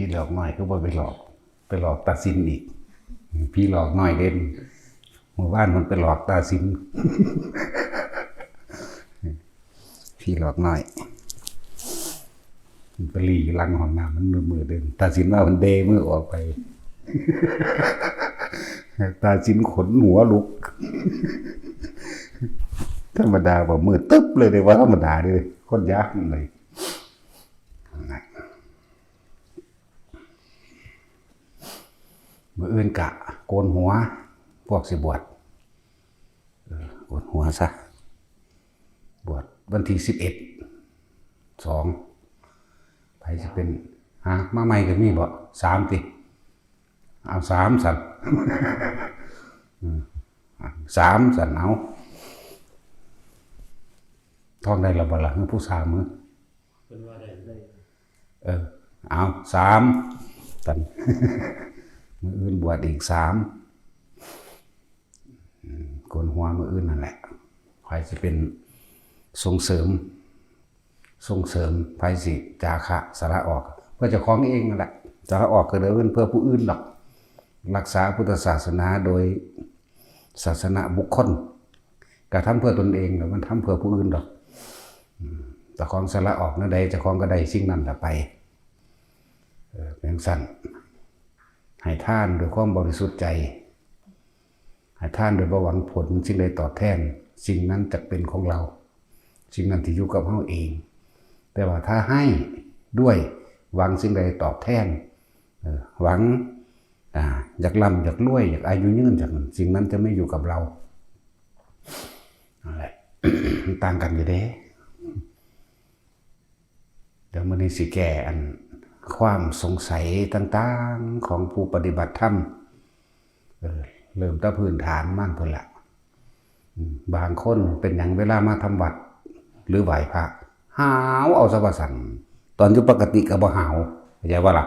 พี่หลอกน้อยก็บ่ไปหลอกตาสินอีกพี่หลอกน้อยเด่นหมู่บ้านมันไปหลอกตาสินพี่หลอกน้อยมันไปรีอยู่หลังห้องน้ำมันมือเดินตาสินว่ามันเดมือออกไปตาสินขนหัวลุกธรรมดาบอกมือตึ๊บเลยว่าธรรมดาเลยคนยากเลยมืออื่นกะโกนหัวพวกสิบวชโกนหัวซะบวชวันที่11/2ไปจะเป็นมาใหม่ก็มีบ่3ติเอา3สั่น3สั่นเอาท่องได้ละบ่ล่ะผู้สามมือเป็นว่าได้เอา3สั่นมืออื่นบวชอีก3โกนหัวมืออื่นนั่นแหละใครจะเป็นส่งเสริมไผสิจาคะสละออกเพื่อจะคล้องเองนั่นแหละสละออกก็เดินเพื่อผู้อื่นหรอกรักษาพุทธศาสนาโดยศาสนาบุคคลกระทำเพื่อตนเองหรือมันทำเพื่อผู้อื่นหรอกแต่ของสละออกนั่นใดจะของก็ได้สิ่งนั้นแต่ไปเป็นสั้นให้ท่านโดยความบริสุทธิ์ใจให้ท่านโดยบ่หวังผลสิ่งใดตอบแทนสิ่งนั้นจะเป็นของเราสิ่งนั้นที่อยู่กับเราเองแต่ว่าถ้าให้ด้วยหวังสิ่งใดตอบแทนหวังอยากร่ำอยากรวยอยากอายุยืนจากนั้นสิ่งนั้นจะไม่อยู่กับเราอะไร ต่างกันอยู่เด้เดี๋ยวมันนี้สิแก่อันความสงสัยต่างๆของผู้ปฏิบัติธรรมเริ่มตั้งพื้นฐานมั่นพุ่นละบางคนเป็นอย่างเวลามาทำวัดหรือไหว้พระหาวเอาสะบัสันตอนอยู่ปกติกับบ่หาวเข้าใจว่าล่ะ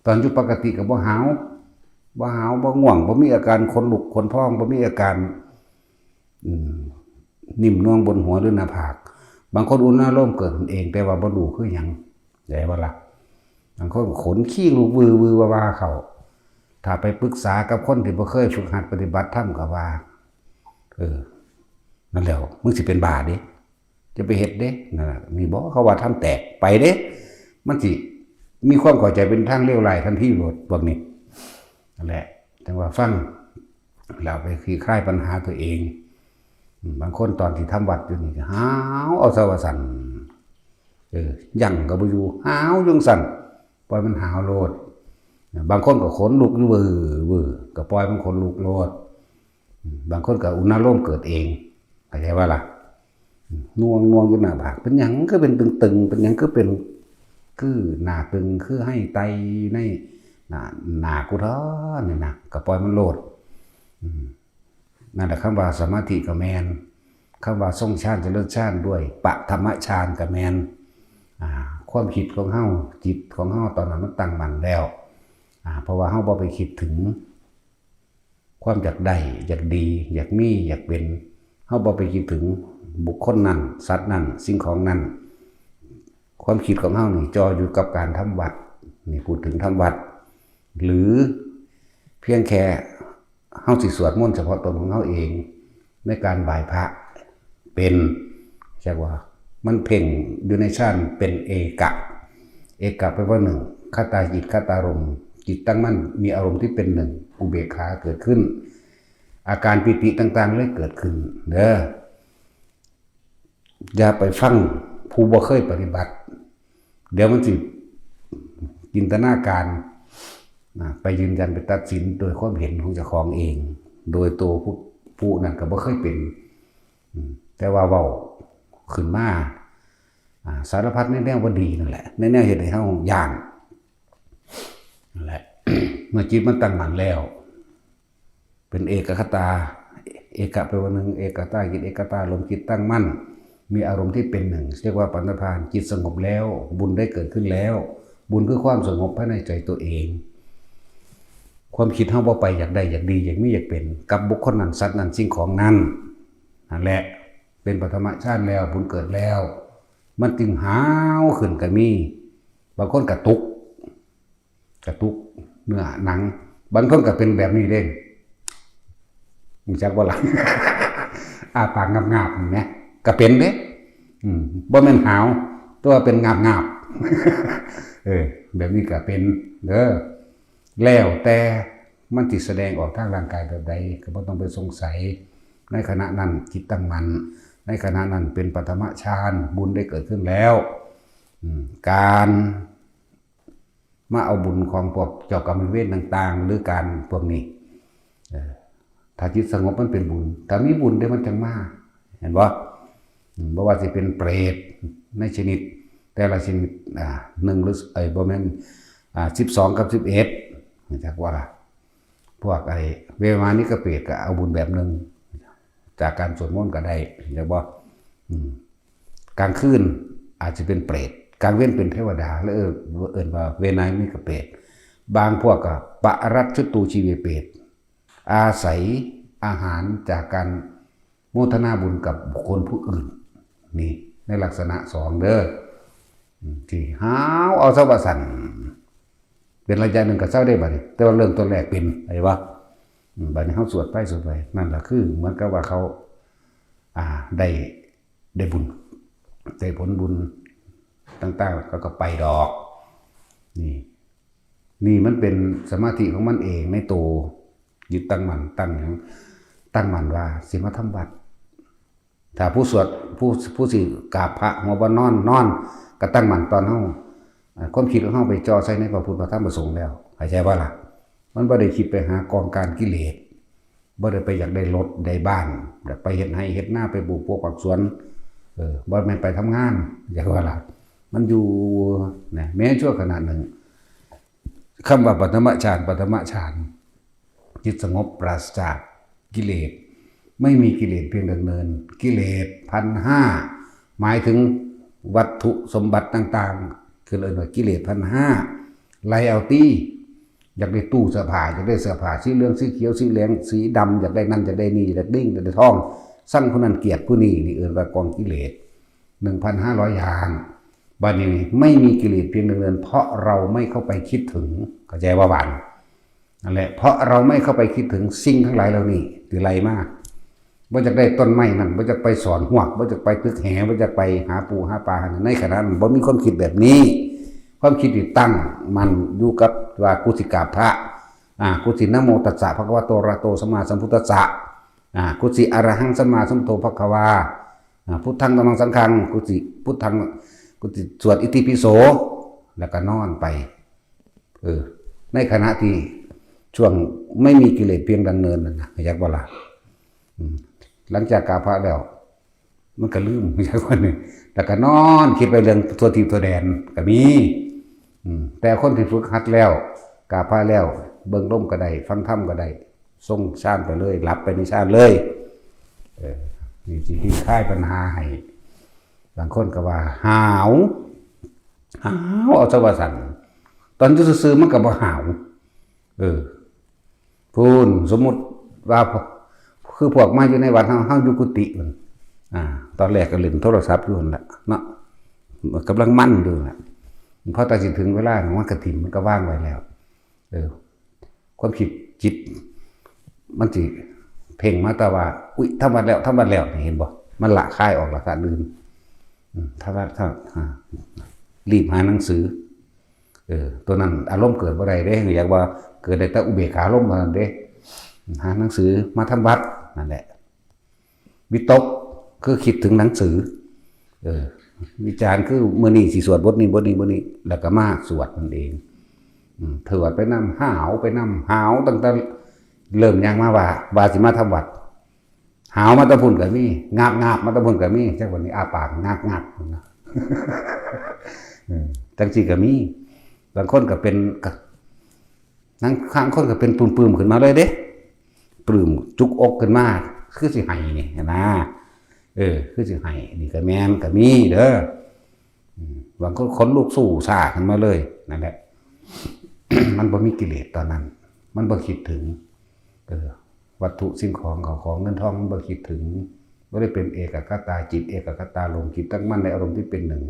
ตอนอยู่ปกติกับบ่หาวบ่ง่วงบ่มีอาการขนลุกขนพองบ่มีอาการนิ่มนวลบนหัวหรือหน้าผากบางคนอุณหภูมิเกิดขึ้นเองแต่ว่าบ่รู้คือหยังเข้าใจว่าล่ะบางคนขนขี้ลูกวือว่าเขาถ้าไปปรึกษากับคนที่บ่เคยฝึกหัดปฏิบัติธรรมก็ว่านั่นแหละมึงสิเป็นบาดิจะไปเฮ็ดเด้นั่นแหละมีบอกเขาว่าทำแตกไปเด้มันสิมีความเข้าใจเป็นทางเลี้ยวไหลทันทีโลดพวกนี้นั่นแหละแต่ว่าฟังเราไปคลายปัญหาตัวเองบางคนตอนที่ทำวัดอยู่นี่หาวเอาสวสันยั่งก็บ่อยู่หาวยุงสั่นปล่อยมันหาวโลดบางคนก็ขนลุกวือก็ปล่อยมันขนลุกโลดบางคนก็อุณหภูมิเกิดเองเข้าใจว่าล่ะน่วงอยู่หน้าผากเป็นหยังก็เป็นตึงเป็นหยังก็เป็นคือหน้าตึงคือให้ไตในหน้ากูท้อนี่นะก็ปล่อยมันโลดนั่นแหละคำว่าสมาธิกับแมนคำว่าทรงฌานเจริญฌานด้วยปะธรรมฌานกับแมนความคิดของเฮาจิตของเฮาตอนนั้นมันตั้งมั่นแล้วเพราะว่าเฮาบ่ไปคิดถึงความอยากได้อยากดีอยากมีอยากเป็นเฮาบ่ไปคิดถึงบุคคลนั้นสัตว์นั้นสิ่งของนั้นความคิดของเฮานี่จออยู่กับการทำวัดนี่พูดถึงทำวัดหรือเพียงแค่เฮาสิสวดมนต์เฉพาะตนของเฮาเองในการไหว้พระเป็นใช่ว่ามันเพ่งอยู่ในฌานเป็นเอกะแปลว่าหนึ่งคตาจิตคตารมณ์จิตตั้งมั่นมีอารมณ์ที่เป็นหนึ่งอุเบกขาเกิดขึ้นอาการปิติต่างๆเลยเกิดขึ้นเด้ออย่าไปฟังผู้บ่เคยปฏิบัติเดี๋ยวมันสิจินตนาการไปยืนยันไปตัดสินโดยความเห็นของเจ้าของเองโดยตัวผู้นั้นก็บ่เคยเป็นแต่ว่าเว้าขึ้นมาสารพัดในแนวบ่ดีนั่นแหละในแนวเฮ็ดให้เฮาย่านนั่นแหละ เมื่อจิตมันตั้งมั่นแล้วเป็นเอกคตาเอกะแปลว่าหนึ่งเอกตาจิตเอกตาลมจิตตั้งมั่นมีอารมณ์ที่เป็นหนึ่งเรียกว่าปัณพานจิตสงบแล้วบุญได้เกิดขึ้นแล้วบุญคือความสงบภายในใจตัวเองความคิดเฮาบ่ไปอยากได้อยากดีอยากมีอยากเป็นกับบุคคลนั้นสัตว์นั้นสิ่งของนั้นนั่นแหละเป็นปฐมฌานแล้วบุญเกิดแล้วมันจึงหาวขึ้นก็มีบางคนก็ตุก กระตุกเนื้อหนังบางคนก็เป็นแบบนี้เด้งมีจักว่าหลัง อาปากงับๆนี่นะก็เป็นเด้บ่แม่นหาวตัวเป็นงับแบบนี้ก็เป็นเด้อแล้วแต่มันสิแสดงออกทางร่างกายแบบใดก็บ่ต้องไปสงสัยในขณะนั้นจิตตั้งมั่นในขณะนั้นเป็นปฐมฌานบุญได้เกิดขึ้นแล้วการมาเอาบุญของพวกเจ้ากรรมนายเวรต่างๆหรือการพวกนี้ถ้าจิตสงบมันเป็นบุญถ้ามีบุญได้มันจังมาเห็นบ่บ่ว่าสิเป็นเปรตในชนิดแต่ละชนิด1หรือบ่แม่น12กับ11จักว่าพวกเวมานิกเปรตก็เอาบุญแบบนึงจากการสวดมนต์ก็ได้จักบ่กลางคืนอาจจะเป็นเปรตกลางเว้นเป็นเทวดาแล้วเอิ้นว่าเวนานิกเปรตบางพวกก็ปรัชชุตูชีวเปรตอาศัยอาหารจากการโมทนาบุญกับบุคคลผู้อื่นนี่ในลักษณะ2เด้อที่หาวเอาซะว่าสั่นเป็นระยะหนึ่งก็เศร้าได้บัดนี้แต่ว่าเรื่องต้นแรกเป็นอะไรวะบัดนี้เฮาสวดไปนั่นล่ะคือเหมือนกับว่าเขาได้บุญได้ผลบุญต่างๆก็ไปดอกนี่มันเป็นสมาธิของมันเองในตัวยึดตั้งมั่นว่าสิมาทำวัดถ้าผู้สวดผู้สิกราบพระหัวบ่นอนก็ตั้งมั่นตอนเฮาความคิดของเฮาไปจ่อใส่ในพระพุทธพระธรรมพระสงฆ์แล้วเข้าใจบ่ล่ะมันบ่ได้คิดไปหากองการกิเลสบ่ได้ไปอยากได้รถได้บ้านไปเฮ็ดไร่เฮ็ดนาไปปลูกพวกผักสวนบ่แม่นไปทำงานอย่างว่าล่ะมันอยู่นะแม้ชั่วขณะหนึ่งคำว่าปฐมฌานจิตสงบปราศจากกิเลสไม่มีกิเลสเพียงดำเนินกิเลส 1,500 หมายถึงวัตถุสมบัติต่างๆคือเรียกว่ากิเลส 1,500 ไล่เอาตี้อยากได้ตู้เสื้อผ้าอยากได้เสื้อผ้าสีเหลืองสีเขียวสีแดงสีดำอยากได้นั่นอยากได้นี่อยากดิ้งอยากได้ทองสั่งผู้นั้นเกลียดผู้นี้นี่เอิ้นว่ากองกิเลส 1,500 อย่างบัดนี้ไม่มีกิเลสเพียงดำเนินเพราะเราไม่เข้าไปคิดถึงเข้าใจว่าบัดนั่นแหละเพราะเราไม่เข้าไปคิดถึงสิ่งทั้งหลายเหล่านี้คือไรมากว่าจะได้ต้นไม้นั่นว่าจะไปสอนหวกว่าจะไปตึกแหว่าจะไปหาปูหาปลาในขณะนั้นบ่มีความคิดแบบนี้ความคิดที่ตั้งมันอยู่กับว่ากุสิกราบพระกุสินะโมตัสสะภะคะวะโตอะระหะโตสัมมาสัมพุทธัสสะกุสิอะระหังสัมมาสัมพุทโธภควาพุทธังธัมมังสังฆังกุสิพุทธังกุสิสวดอิติปิโสแล้วก็นอนไปในขณะที่ช่วงไม่มีกิเลสเพียงดำเนินนั่นนะอยากบ่ล่ะหลังจากกราบพระแล้วมันก็ลืมอยากว่านึงแล้วก็นอนคิดไปเรื่องตัวทีตัวแดนก็มีแต่คนที่ฝึกหัดแล้วกราบพระแล้วเบิ่งร่มก็ได้ฟังธรรมก็ได้ทรงฌานไปเลยหลับไปในฌานเลยนี่สิที่คลายปัญหาให้บางคนก็ว่าหาวเอาซะว่าสั่นตอนอยู่ซื่อๆมันก็บ่หาวพูนสมมุติว่าคือพวกมาอยู่ในวัดเฮาอยู่กุฏิมันตอนแรกก็เล่นโทรศัพท์อยู่นั่นแหละเนาะกำลังมั่นอยู่น่ะพอตัดสินถึงเวลาของมันกฐินมันก็ว่างไว้แล้วความคิดจิตมันสิเพ่งมาแต่ว่าอุ๊ยทำวัดแล้วเห็นบ่มันละคายออกละการลืมถ้ารีบหาหนังสือตัวนั้นอารมณ์เกิดบ่ได้เด้อยากว่าเกิดได้แต่อุเบกขาอารมณ์เท่านั้นเด้หาหนังสือมาทำวัดนั่นแหละวิตกคือคิดถึงหนังสือวิจารณ์คือมื้อนี้สิสวดบทนี้แล้วก็มาสวดมันเองเถิดไปนำหาวไปนำหาวตั้งแต่เริ่มยังมาว่าสิมาทำวัดหาวมาตะพุ่นก็มีงาบมาตะพุ่นก็มีจักวันนี้อาปากงาบนะจังซี่ก็มีบางคนก็เป็นนั่งข้างคนก็เป็นปื้มๆขึ้นมาเลยเด้ปลื้มจุกอกขึ้นมาคือสิไห้นี่นะคือสิไห้นี่ก็แม่นก็มีเด้อบางคนขนลุกสู้ซ่าขึ้นมาเลยนั่นแหละ มันบ่มีกิเลสตอนนั้นมันบ่คิดถึงวัตถุสิ่งของเงินทองมันบ่คิดถึงบ่ได้เป็นเอกคตาจิตเอกคตาลมจิตตั้งมั่นในอารมณ์ที่เป็นหนึ่ง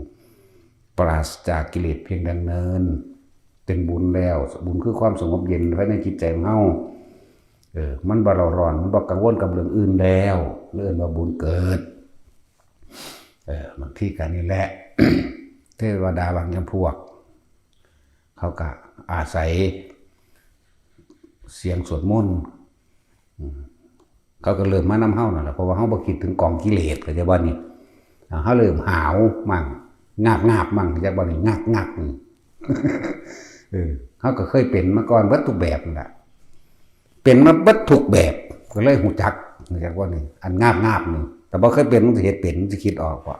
ปราศจากกิเลสเพียงดำเนิน เป็นบุญแล้วบุญคือความสงบเย็นภายในจิตใจของเฮามันบ่ร้อนมันบ่กังวลกับเรื่องอื่นแล้วเรื่องว่าบุญเกิดบางทีกันนี่แหละ เทวดาบางจำพวกเขาก็อาศัยเสียงสวดมนต์เขาก็เริ่มมานำเฮานั่นแหละเพราะว่าเฮาบ่คิดถึงกองกิเลสก็จะว่านี่เฮาเริ่มหาวมั่งงาบมั่งจะว่านี่งักนี่ เขาก็เคยเป็นมาก่อนเบิดทุกแบบนั่นแหละเป็นมาเบิดทุกแบบก็เลยหูจักจากว่านี่อันงาบนี่แต่บ่เคยเป็นมันจะเฮ็ดเป็นมันจะคิดออกว่า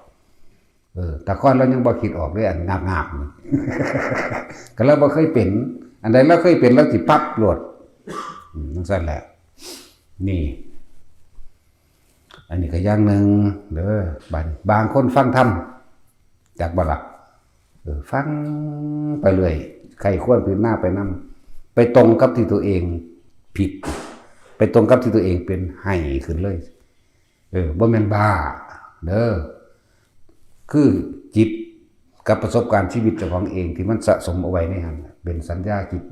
แต่ก่อนเรายังบ่คิดออกเลยอันงาบนี่ ก็เราบ่เคยเป็นอันใดเราเคยเป็นแล้วสิปั๊บโลดนั่นซั่นแหละนี่อันนี้ก็อย่างหนึ่งเด้อบางคนฟังธรรมจากบ่ล่ะฟังไปเรื่อยใครควรพื้นหน้าไปนำไปตรงกับที่ตัวเองผิดไปตรงกับที่ตัวเองเป็นให้ขึ้นเลยบ่แม่นบ้าเด้อคือจิตกับประสบการณ์ชีวิตเจ้าของเองที่มันสะสมเอาไว้ในหันเป็นสัญญาจิต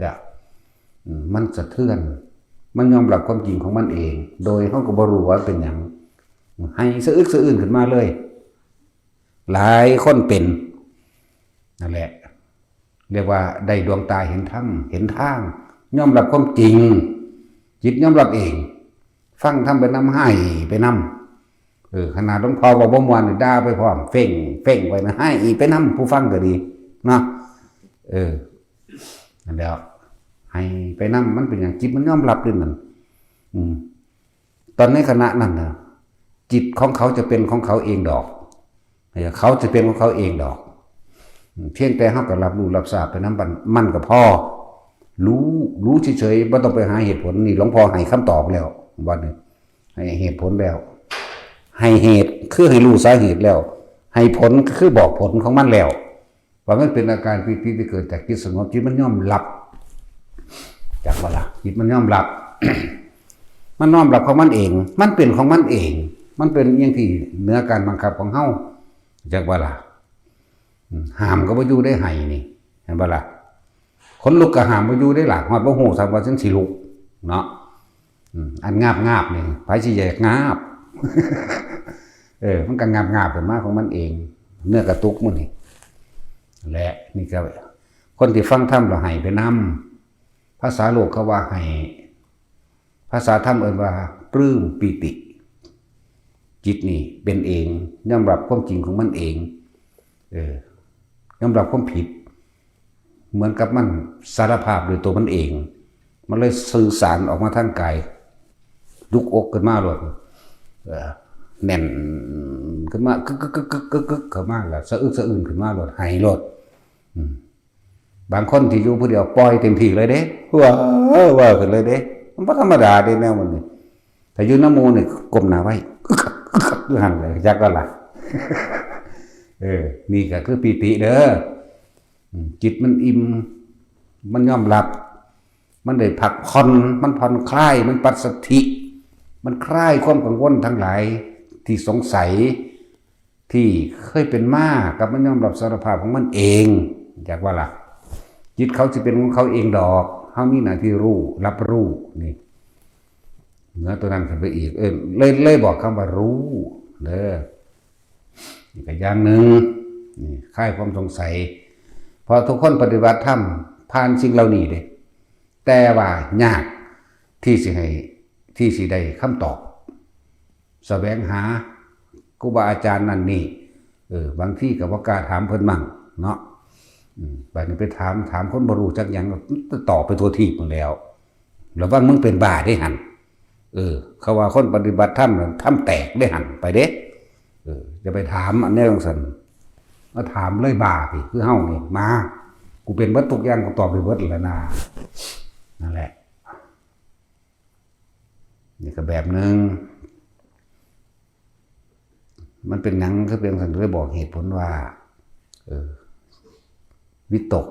มันสะเทือนมันยอมรับความจริงของมันเองโดยเขาก็บ่รู้ว่าเป็นหยังให้สะอึกสะอื้นขึ้นมาเลยหลายคนเป็นนั่นแหละเรียกว่าได้ดวงตาเห็นธรรมเห็นทางยอมรับความจริงจิตยอมรับเองฟังธรรมไปนำให้ไปนำขนาดหลวงพ่อบอกบ่ม่วนนี่ด่าไปพร้อมเฟ่งไว้นะให้อีไปนำผู้ฟังก็ดีเนาะนั่นแล้วให้ไปนำมันเป็นอย่างจิตมันยอมรับด้วยนั่นตอนในขณะนั้นนะจิตของเขาจะเป็นของเขาเองดอกเขาจะเป็นของเขาเองดอกเพียงแต่เขาก็รับรู้รับทราบไปน้ำมันก็พอรู้เฉยๆไม่ต้องไปหาเหตุผลนี่หลวงพ่อให้คำตอบแล้ววันนี้ให้เหตุผลแล้วให้เหตุคือให้รู้สาเหตุแล้วให้ผลคือบอกผลของมันแล้วว่ามันเป็นอาการปีติที่เกิดจากจิตสงบจิตมันย่อมหลับจากเวลาจิตมันย่อมหลับ มันน้อมรับของมันเองมันเป็นของมันเองมันเป็นอย่างที่เหนือการบังคับของเฮาจากเวลาห้ามก็บ่อยู่ได้ให้นี่เห็นบ่ล่ะคนลุกก็ห้ามบ่อยู่ได้ล่ะฮอดบ่ฮู้ซักว่าฉันสิลุกเนาะอันงาบนี่ไผสิแยกงาบ มันก็งาบขึ้นมาของมันเองเนื้อกระตุกมื้อนี่และนี่ก็คนที่ฟังธรรมแล้วให้ไปนำภาษาโลกเขาว่าให้ภาษาธรรมเอิ้นว่าปลื้มปิติจิตนี่เป็นเองยอมรับความจริงของมันเองยอมรับความผิดเหมือนกับมันสารภาพโดยตัวมันเองมันเลยสื่อสารออกมาทางกายลุกอกขึ้นมาเลยแน่นขึ้นมากึกขึ้นมาแล้วสะอึกสะอื้นขึ้นมาเลยหายรถบางคนที่อยู่ผู้เดียวปล่อยเต็มที่เลยเด้ว่าขึ้นเลยเด้มันบ่ธรรมดาเด้แนวมันนี่แต่อยู่น้ำมูนี่ก้มหน้าไว้คือหันเลยจักก็ล่ะนี่ก็คือปีติเด้อจิตมันอิ่มมันยอมรับมันได้พักผ่อนมันผ่อนคลายมันปัสสัทธิมันคลายความกังวลทั้งหลายที่สงสัยที่เคยเป็นมากับมันยอมรับสารภาพของมันเองจากว่าล่ะจิตเขาจะเป็นของเขาเองดอกเขามีหน้าที่รู้รับรู้นี่เนื้อตัวนั้นขึ้นไปอีกเลยบอกคำว่ารู้เด้อนี่ก็อย่างหนึ่งนี่คลายความสงสัยพอทุกคนปฏิบัติธรรมผ่านสิ่งเหล่านี้เด้แต่ว่ายากที่สิได้คำตอบแสวงหาครูบาอาจารย์นั่นนี่บางที่ก็บ่กล้าถามเพิ่นมั่งเนาะบางทีไปถามคนบ่รู้จักหยังตอบไปทั่วทีหมดแล้วระวังมึงเป็นบ้าได้หั่นเขาว่าคนปฏิบัติธรรมทำแตกได้หั่นไปเด้จะไปถามอันนี้จังซั่นมาถามเลยบ้าพี่คือเฮานี่มากูเป็นเบิดทุกอย่างกูตอบไปเบิดแล้วนะนั่นแหละนี่ก็แบบนึงมันเป็นหนังคือเป็นสันเลยบอกเหตุผลว่าวิตก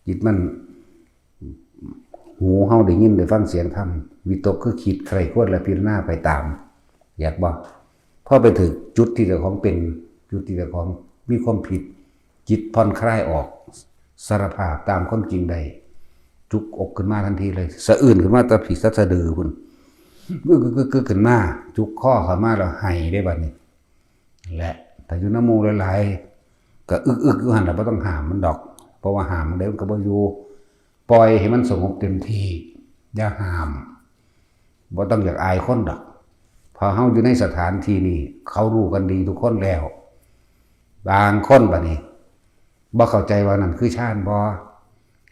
จิตมันหูเฮาได้ยินได้ฟังเสียงธรรมวิตกคือคิดใครควรและพิจารณาไปตามอยากบอกพอไปถึงจุดที่เจ้าของเป็นจุดที่เจ้าของมีความผิดจิตผ่อนคลายออก สารภาพตามความจริงได้จุกอกขึ้นมาทันทีเลยสะอื่นขึ้นมาตะผีสะดือพุ่นกึกขึ้นมาจุกข้อขึ้นมาแล้วไห้ได้บัดนี้และแต่อยู่น้ำมูหลายๆก็อึกอยู่หันแต่บ่ต้องหามมันดอกเพราะว่าหามมันได้มันก็บ่อยู่ปล่อยให้มันสงบเต็มที่อย่าหามบ่ต้องอยากอายคนดอกพอเฮาอยู่ในสถานที่นี้เขารู้กันดีทุกคนแล้วบางคนบัดนี้บ่เข้าใจว่านั่นคือชาญบ่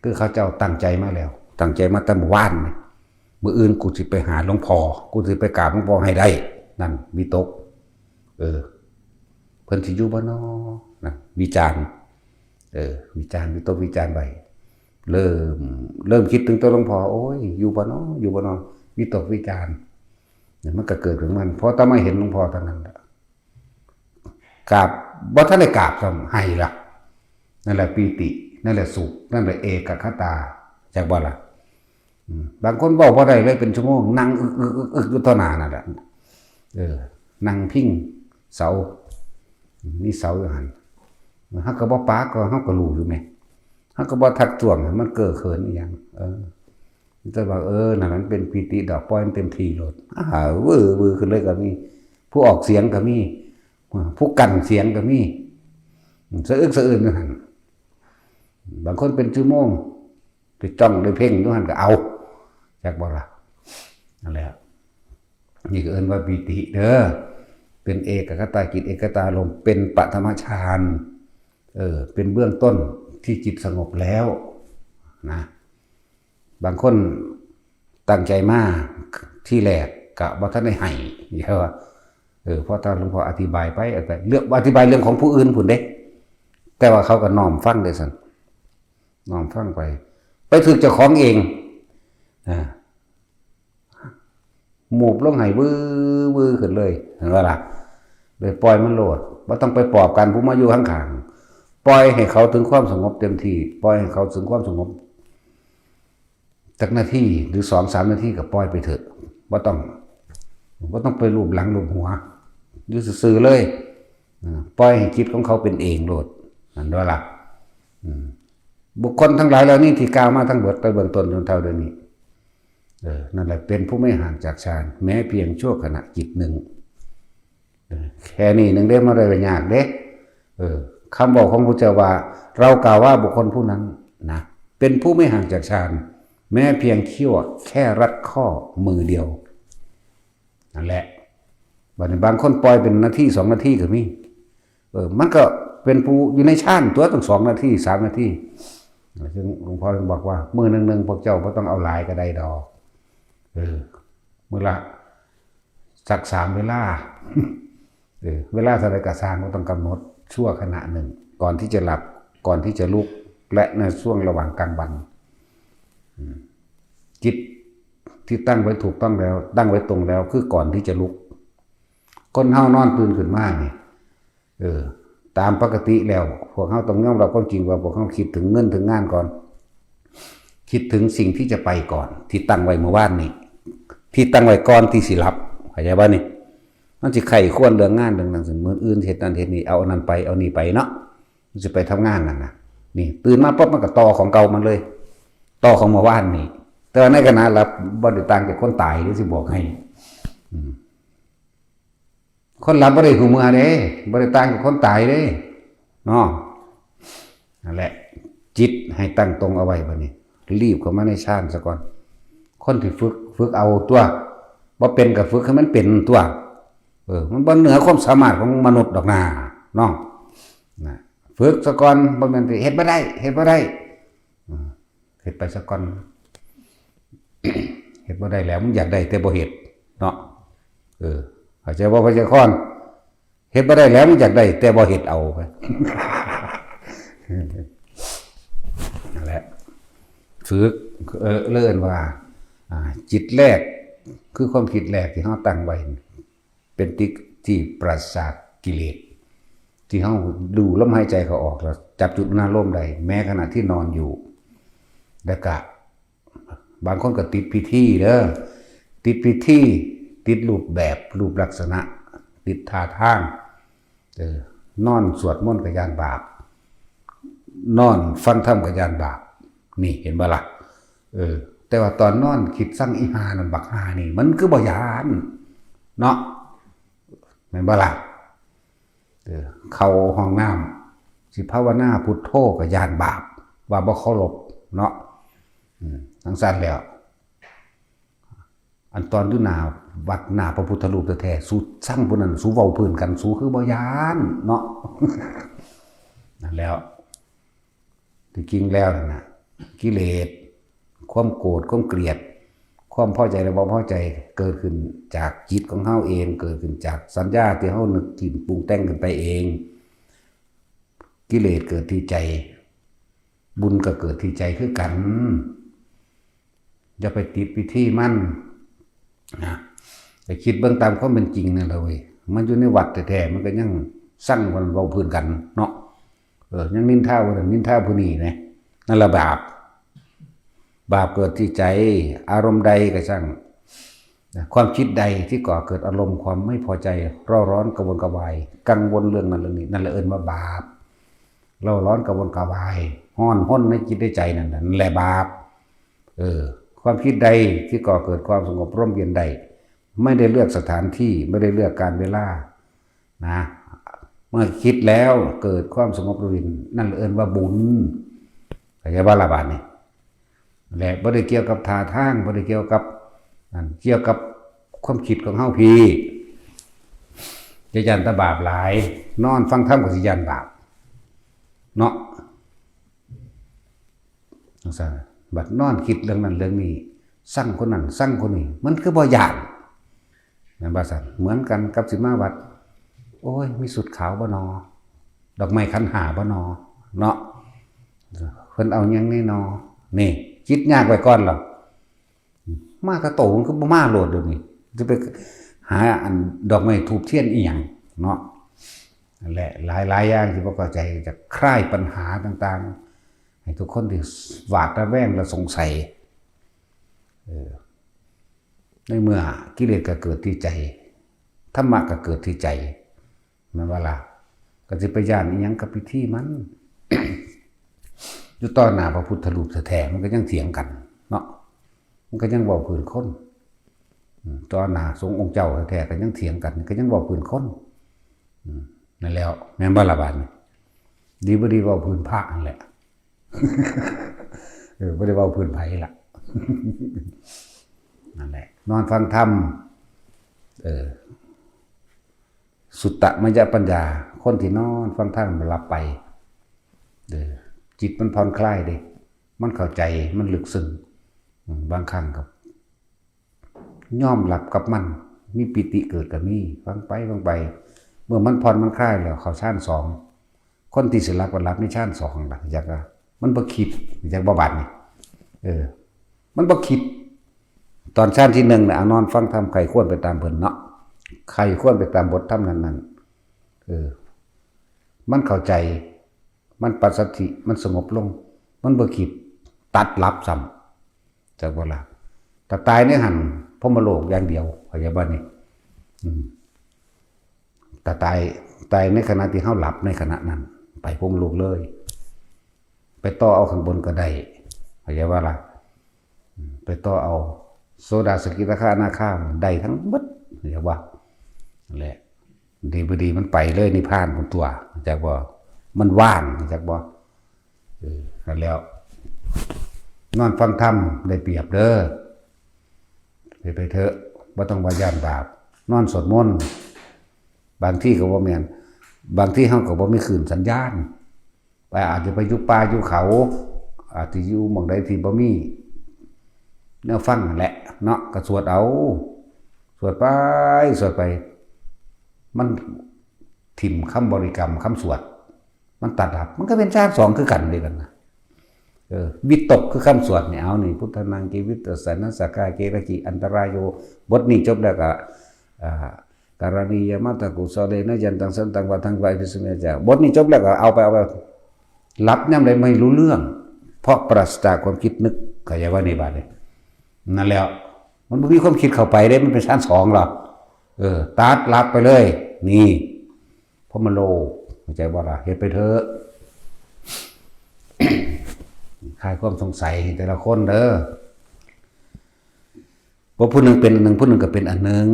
คือเขาเจ้าตั้งใจมาแล้วตั้งใจมาแต่เมื่อวานนี่มื้ออื่นกูสิไปหาหลวงพ่อกูสิไปกราบหลวงพ่อให้ได้นั่นวิตกเพิ่นสิอยู่บ่น้อนะวิจารณ์วิจารณ์วิตกวิจารณ์ไว้เริ่มคิดถึงตัวหลวงพ่อโอ้ยอยู่บ่น้ออยู่บ่น้อวิตกวิจารณ์เนี่ยมันก็เกิดขึ้นมันเพราะถ้าไม่เห็นหลวงพ่อตอนนั้นกราบบ่ทันได้กราบซ้ำให้ล่ะนั่นแหละปีตินั่นแหละสุขนั่นแหละเอกคตาจากบ่ล่ะบางคนบอกว่าได้เลยเป็นชั่วโมงนั่งอึกอยู่ต่อหน้านั่นแหละนั่งพิงเสานี่เสาอยู่หันเฮาก็บ่ปากก็เฮาก็รู้อยู่แม่เฮาก็บ่ทักท้วงมันเก้อเขินอีหยังจะบอกนั่นมันเป็นปีติดอกปล่อยมันเต็มที่โลดวือขึ้นเลยก็มีผู้ออกเสียงก็มีผู้กันเสียงก็มีสะอึกสะอื้นอยู่หั่นบางคนเป็นชั่วโมงไปจ้องไปเพ่งอยู่หั่นก็เอาจักบ่ล่ะนั่นแหละนี่ก็เอิ้นว่าปีติเด้อเป็นเอกคตาจิตเอกตาลมเป็นปฐมฌานเป็นเบื้องต้นที่จิตสงบแล้วนะบางคนตั้งใจมากที่แรกกะบ่ทันได้ให้เยอะเพราะตอนหลวงพ่ออธิบายไปแต่เรื่องอธิบายเรื่องของผู้อื่นพุ่นเด้แต่ว่าเขาก็น้อมฟังได้ซั่นน้อมฟังไปถึกเจ้าของเองหมูบลงให้วือขึ้นเลยเห็นว่าล่ะเลยปล่อยมันโลดบ่ต้องไปปลอบกันผู้มาอยู่ข้างๆปล่อยให้เขาถึงความสงบเต็มที่ปล่อยให้เขาถึงความสงบสักนาทีหรือ 2-3 นาทีก็ปล่อยไปเถอะบ่ต้องไปรูปหลังรูปหัวอยู่ซื่อๆเลยปล่อยให้จิตของเขาเป็นเองโลดนั่นว่าล่ะบุคคลทั้งหลายเหล่านี้ที่กล่าวมาทั้งหมดไปเบื้องต้นจนเท่าเดี๋ยวนี้นั่นแหละเป็นผู้ไม่ห่างจากฌานแม้เพียงชั่วขณะจิตหนึ่งแค่นี้หนึ่งได้มาได้ยากเด้คำบอกของพระเจ้าว่าเรากล่าวว่าบุคคลผู้นั้นนะเป็นผู้ไม่ห่างจากฌานแม้เพียงเขี้ยวแค่รัดข้อมือเดียวนั่นแหละบางคนปล่อยเป็นนาที2 นาทีก็มีมันก็เป็นผู้อยู่ในฌานตัวตั้ง2 นาที3 นาทีซึ่งหลวงพ่อบอกว่ามือหนึ่งพวกเจ้าก็ต้องเอาหลายก็ได้ดอกมือละสัก3 เวลาเวลาสลายกระสร้างก็ต้องกำหนดชั่วขณะหนึ่งก่อนที่จะหลับก่อนที่จะลุกและในช่วงระหว่างกลางวันจิตที่ตั้งไว้ถูกต้องแล้วตั้งไว้ตรงแล้วคือก่อนที่จะลุกคนเฮานอนตื่นขึ้นมานี่ตามปกติแล้วพวกเฮาต้องยอมรับความจริงว่าพวกเฮาคิดถึงเงินถึงงานก่อนคิดถึงสิ่งที่จะไปก่อนที่ตั้งไว้เมื่อวานนี้ที่ตั้งไว้ก่อนที่สิหลับเข้าใจบ่นี่มันสิไข้ควรเรื่องงานเรื่องนั้นสิมื้ออื่นเฮ็ดนั่นเฮ็ดนี่เอาอันนั้นไปเอานี่ไปเนาะมันสิไปทำงานนั่นน่ะนี่ตื่นมาปั๊บมันก็ต่อของเก่ามันเลยต่อของเมื่อวานนี่แต่ในขณะหลับบ่ได้ต่างจากคนตายนี่สิบอกให้คนหลับบ่ได้หูมือเด้บ่ได้ต่างจากคนตายเด้เนาะนั่นแหละจิตให้ตั้งตรงเอาไว้บัดนี้รีบเข้ามาในฌานซะก่อนคนที่ฝึกเอาตัวบ่เป็นก็ฝึกให้มันเป็นตัวมันบ่เหนือความสามารถของมนุษย์ดอกนาเนาะฝึกซะก่อนบ่แม่นสิเฮ็ดบ่ได้เฮ็ดไปซะก่อนเฮ็ดบ่ได้แล้วมึงอยากได้แต่บ่เฮ็ดเนาะเข้าใจบ่เข้าใจค้อนเฮ็ดบ่ได้แล้วมึงอยากได้แต่บ่เฮ็ดเอาไปนั่นแหละฝึกเลื่อนว่าจิตแรกคือความคิดแรกที่เฮาตั้งไว้เป็นที่ปราศจากกิเลสที่เฮาดูลมหายใจเขาออกแล้วจับจุดหน้าลมได้แม้ขณะที่นอนอยู่แล้วก็บางคนก็ติดพิธีเด้อติดพิธีติดรูปแบบรูปลักษณะติดท่าทางนอนสวดมนต์กับยานบาป นอนฟังธรรมกับยานบาปนี่เห็นบ่ล่ะแต่ว่าตอนนอนคิดสั่งอีหานั่นบักหานี่มันคือบ่ยานเนาะแม่นบ่ล่ะเข้าห้องน้ำสิภาวนาพุทโธกับยานบาปว่าบ่เคารพเนาะทั้งสั้นแล้วอันตอนอยู่หน้าวัดหน้าพระพุทธรูปแท้ๆสู้สั่งผู้นั้นสู้เว้าพื้นกันสู้คือบ่ยานเนาะ นั่นแล้วที่จริงแล้วนะกิเลสความโกรธความเกลียดความพอใจและบ่พอใจเกิดขึ้นจากจิตของเฮาเองเกิดขึ้นจากสัญญาที่เฮานึกคิดปรุงแต่งขึ้นไปเองกิเลสเกิดที่ใจบุญก็เกิดที่ใจคือกันอย่าไปติดวิธีมันนะแต่คิดเบื้องตามความเป็นจริงนั่นแหละเว้ยมันอยู่ในวัดแท้ๆมันก็ยังสั่งกันเว้าพื้นกันเนาะยังนินทาว่านินทาผู้นี้นะนั่นละบาปเกิดที่ใจอารมณ์ใดก็ช่างความคิดใดที่ก่อเกิดอารมณ์ความไม่พอใจเร่าร้อนกระวนกระวายกังวลเรื่องนั้นเรื่องนี้นั่นแหละเอิ้นว่าบาปเร่าร้อนกระวนกระวายห้นในจิตในใจนั่นแหละบาปความคิดใดที่ก่อเกิดความสงบร่มเย็นใดไม่ได้เลือกสถานที่ไม่ได้เลือกการเวลานะเมื่อคิดแล้วเกิดความสงบร่มเย็นนั่นเอิ้นว่าบุญเข้าใจบ่ล่ะบาดนี้และบ่ได้เกี่ยวกับท่าทางบ่ได้เกี่ยวกับนั่นเกี่ยวกับความคิดของเฮาพี่จะยันตะบาปหลายนอนฟังธรรมก็สิยันบาปเนาะจังซั่นบัดนอนคิดเรื่องนั้นเรื่องนี้สั่งคนนั้นสั่งคนนี้มันคือบ่ย่านนั่นว่าซั่นเหมือนกันกับสิมาวัดโอ้ยมีสุดขาวบ่นอดอกไม้ขันหาบ่นอเนาะเพิ่นเอาหยังนี่นอนี่คิดยากไว้ก่อนหรอกมากระโตมันก็บ่มาโลดเดี๋ยวนี้จะไปหาอันดอกไม้ทูบเทียนอีหยังเนาะนั่นแหละหลายอย่างที่บ่เข้าใจจะคลายปัญหาต่างๆให้ทุกคนที่หวาดระแวงและสงสัยในเมื่อกิเลสก็เกิดที่ใจธรรมะก็เกิดที่ใจมันว่าล่ะก็สิไปย่านอีหยังกับพิธีมัน อยู่ต่อหน้าพระพุทธรูปแท้ๆมันก็ยังเถียงกันเนาะมันก็ยังเว้าพื้นคนต่อหน้าสงฆ์องค์เจ้าแท้ๆก็ยังเถียงกันก็ยังเว้าพื้นคนนั่นแล้วแม่นบ่ล่ะบาดนี้ดีบ่ดีเว้าพื้นพระนั่นแหละ บ่ได้เว้าพื้นไผล่ะ นั่นแหละนอนฟังธรรมสุตตมยปัญญาคนที่นอนฟังธรรมหลับไปจิตมันผ่อนคลายเด้มันเข้าใจมันลึกซึ้งบางครั้งกับย่อมหลับกับมันมีปิติเกิดกับมีฟังไปเมื่อมันผ่อนมันคลายแล้วเข้าฌานสองคนที่สิหลับก็หลับในฌานสองล่ะอยากว่ามันบ่คิดอยากบ่บาดนี่มันบ่คิดตอนฌานที่1น่ะนอนฟังธรรมใครควรไปตามเพิ่นเนาะใครควรไปตามบทธรรมนั้นมันเข้าใจมันปัสสัทธิมันสงบลงมันบ่คิดตัดหลับซ้ำจากบ่ล่ะแต่ตายในหันพรหมโลกอย่างเดียวเข้าใจบ่นี่แต่ตายในขณะที่เฮาหลับในขณะนั้นไปพรหมโลกเลยไปต่อเอาข้างบนก็ได้เข้าใจว่าล่ะไปต่อเอาโสดาสกิทาคาอนาคาได้ทั้งหมดเข้าใจว่านั่นแหละดีบ่ดีมันไปเลยนิพพานของตัวจากบ่มันว่างจากบ่นั่นแล้วนอนฟังธรรมได้เปรียบเด้อไปเถอะบ่ต้องว่าย่านบาปนอนสวดมนต์บางที่ก็บ่แม่นบางที่เฮาก็บ่มีคลื่นสัญญาณไปอาจจะไปอยู่ป่าอยู่เขาอาจจะอยู่หม้องใดที่บ่มีแนวฟังนั่นแหละเนาะก็สวดเอาสวดไปมันถิ่มคำบริกรรมคำสวดมันตัดดับมันก็เป็นฌานสองคือกันเลยกันนะวิตกคือคำสวดเนี่ยเอานี่พุทธนังกิวิตสันนัสสกาเกรกิอันตรายโยบทนี้จบแล้วก็การณียมัตตกุศเลนะยันตังสันตังวะทังไวพิสเมจาบทนี้จบแล้วก็เอาไปรับย่ำใดไม่รู้เรื่องเพราะปราศจากความคิดนึกเข้าใจว่าในบาทเลยนั่นแล้วมันไม่มีความคิดเข้าไปได้มันเป็นฌานสองหรอกตัดรับไปเลยนี่เพราะมันโลเข้าใจว่าล่ะเฮ็ดไปเถอะ ายความสงสัยให้แต่ละคนเด้อว่าผู้หนึ่งเป็นอันหนึ่งผู้หนึ่งก็เป็นอันหนึ่ง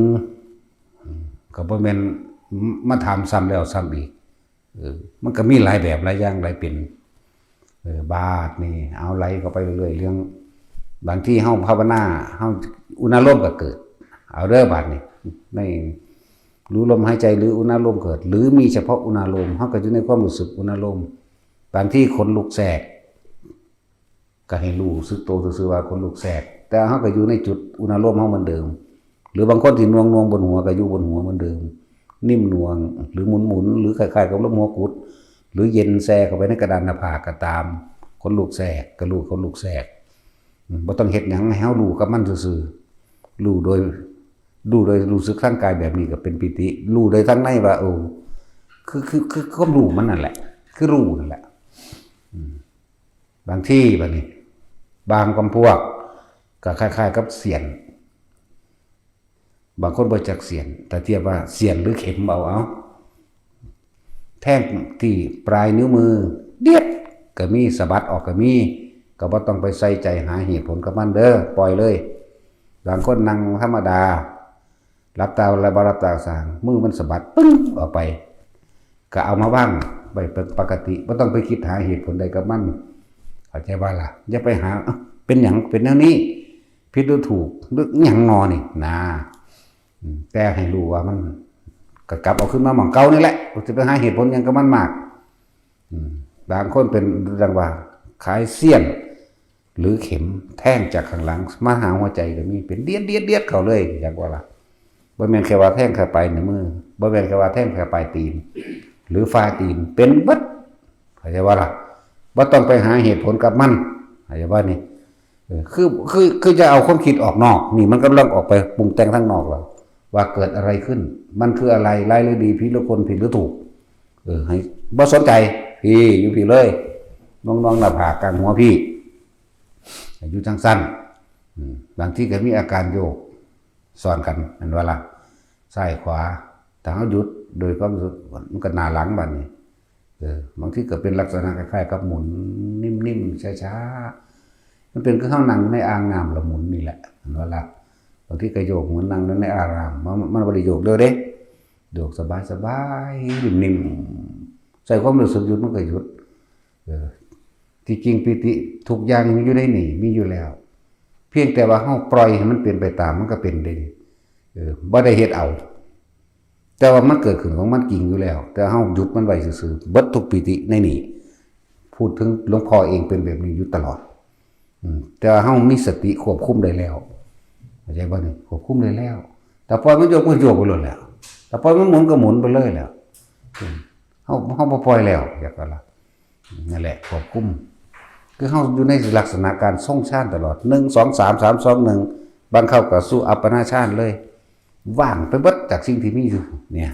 ก็บ่แม่นมาถามซ้ำแล้วซ้ำอีกมันก็มีหลายแบบหลายอย่างหลายเป็นบาทนี่เอาไหลเข้าไปเรื่อยๆเรื่องบางที่เฮาภาวนาเฮาอุณาโลมก็เกิดเอาเด้อบาทนี่ในรู้ลมหายใจหรืออุณาโลมเกิดหรือมีเฉพาะอุณาโลมเฮาก็อยู่ในความรู้สึกอุณาโลมบางที่ขนลุกแทรกก็ให้รู้สึกโตซื่อๆว่าขนลุกแทรกแต่เฮาก็อยู่ในจุดอุณาโลมเฮาเหมือนเดิมหรือบางคนที่นวงบนหัวก็อยู่บนหัวเหมือนเดิมนิ่มนวงหรือหมุนหรือคล้ายๆกับลมหัวกุดหรือเย็นแทรกเข้าไปในกระดานหน้าผากก็ตามขนลุกแทรกก็รู้ขนลุกแทรกบ่ต้องเฮ็ดหยังให้เฮารู้กับมันซื่อๆรู้โดยรู้สึกทางกายแบบนี้ก็เป็นปิติรู้โดยทางในว่าคือความรู้มันนั่นแหละคือรู้นั่นแหละบางที่บัดนี้บางคำพวกก็คล้ายๆกับเสียนบางคนบ่จักเสียนแต่เทียบว่าเสียนหรือเข็มเอาแท่งที่ปลายนิ้วมือเดียดก็มีสะบัดออกก็มีก็บ่ต้องไปใส่ใจหาเหตุผลกับมันเด้อปล่อยเลยบางคนนั่งธรรมดารับตาแล้วบ่รับตาสางมือมันสะบัดปึ้งออกไปก็เอามาว่างไปเป็นปกติบ่ต้องไปคิดหาเหตุผลใดกับมันเข้าใจว่าล่ะอย่าไปหาเป็นหยังเป็นแนวนี้ผิดหรือถูกหรือหยังงอนี่นะแต่ให้รู้ว่ามันก็กลับเอาขึ้นมาหม่องเก่านี่แหละจะไปหาเหตุผลหยังกับมันมากบางคนเป็นดังว่าขายเสี้ยนหรือเข็มแทงจากข้างหลังมาหาหัวใจก็มีเป็นเดียดเข้าเลยอย่างว่าล่ะบ่แม่นแค่ว่าแทงแค่ปลายนิ้วมือบ่แม่นแค่ว่าแทงแค่ปลายตีนหรือฝ่าตีนเป็นเบิดเข้าใจว่าล่ะบ่ต้องไปหาเหตุผลกับมันเข้าใจว่านี่คือจะเอาความคิดออกนอกนี่มันกำลังออกไปปรุงแต่งทั้งนอกแล้วว่าเกิดอะไรขึ้นมันคืออะไรร้ายหรือดีผิดหรือคนผิดหรือถูกให้บ่สนใจพี่อยู่พี่เลยน้องๆหน้าผากกลางหัวพี่อยู่จังสั้นบางที่ก็มีอาการโยกซ้อนกันอันว่าล่ะซ้ายขวาถ้าเฮาหยุดโดยความรู้สึกมันก็หน้าหลังบัดนี้บางที่ก็เป็นลักษณะคล้ายๆกับหมุนนิ่มๆช้าๆมันเป็นคือเฮานั่งในอ่างน้ำแล้วหมุนนี่แหละอันว่าล่ะบางทีก็โยกเหมือนนั่งในอารามมันบ่ได้โยกเด้อเด้โยกสบายๆนิ่มๆใส่ความรู้สึกหยุดมันก็หยุดที่จริงปิติทุกอย่างมีอยู่ในนี่มีอยู่แล้วเพียงแต่ว่าเฮาปล่อยให้มันเป็นไปตามมันก็เป็นได้บ่ได้เฮ็ดเอาแต่ว่ามันเกิดขึ้นของมันจริงอยู่แล้วแต่เฮาหยุดมันไว้ซื่อๆเบิดทุกปิติในนี่พูดถึงหลวงพ่อเองเป็นแบบนี้อยู่ตลอดแต่เฮามีสติควบคุมได้แล้วเข้าใจบ่นี่ควบคุมได้แล้วแต่ปล่อยมันโยกมันโยกไปเลยแล้วแต่ปล่อยมันหมุนก็หมุนไปเลยแล้วเฮาบ่ปล่อยแล้วอยากว่าล่ะนั่นแหละควบคุมคือเฮาอยู่ในลักษณะการทรงฌานตลอด1 2 3 3 2 1บางเข้าก็สู่อัปปนาฌานเลยว่างไปเบิดจากสิ่งที่มีอยู่เนี่ย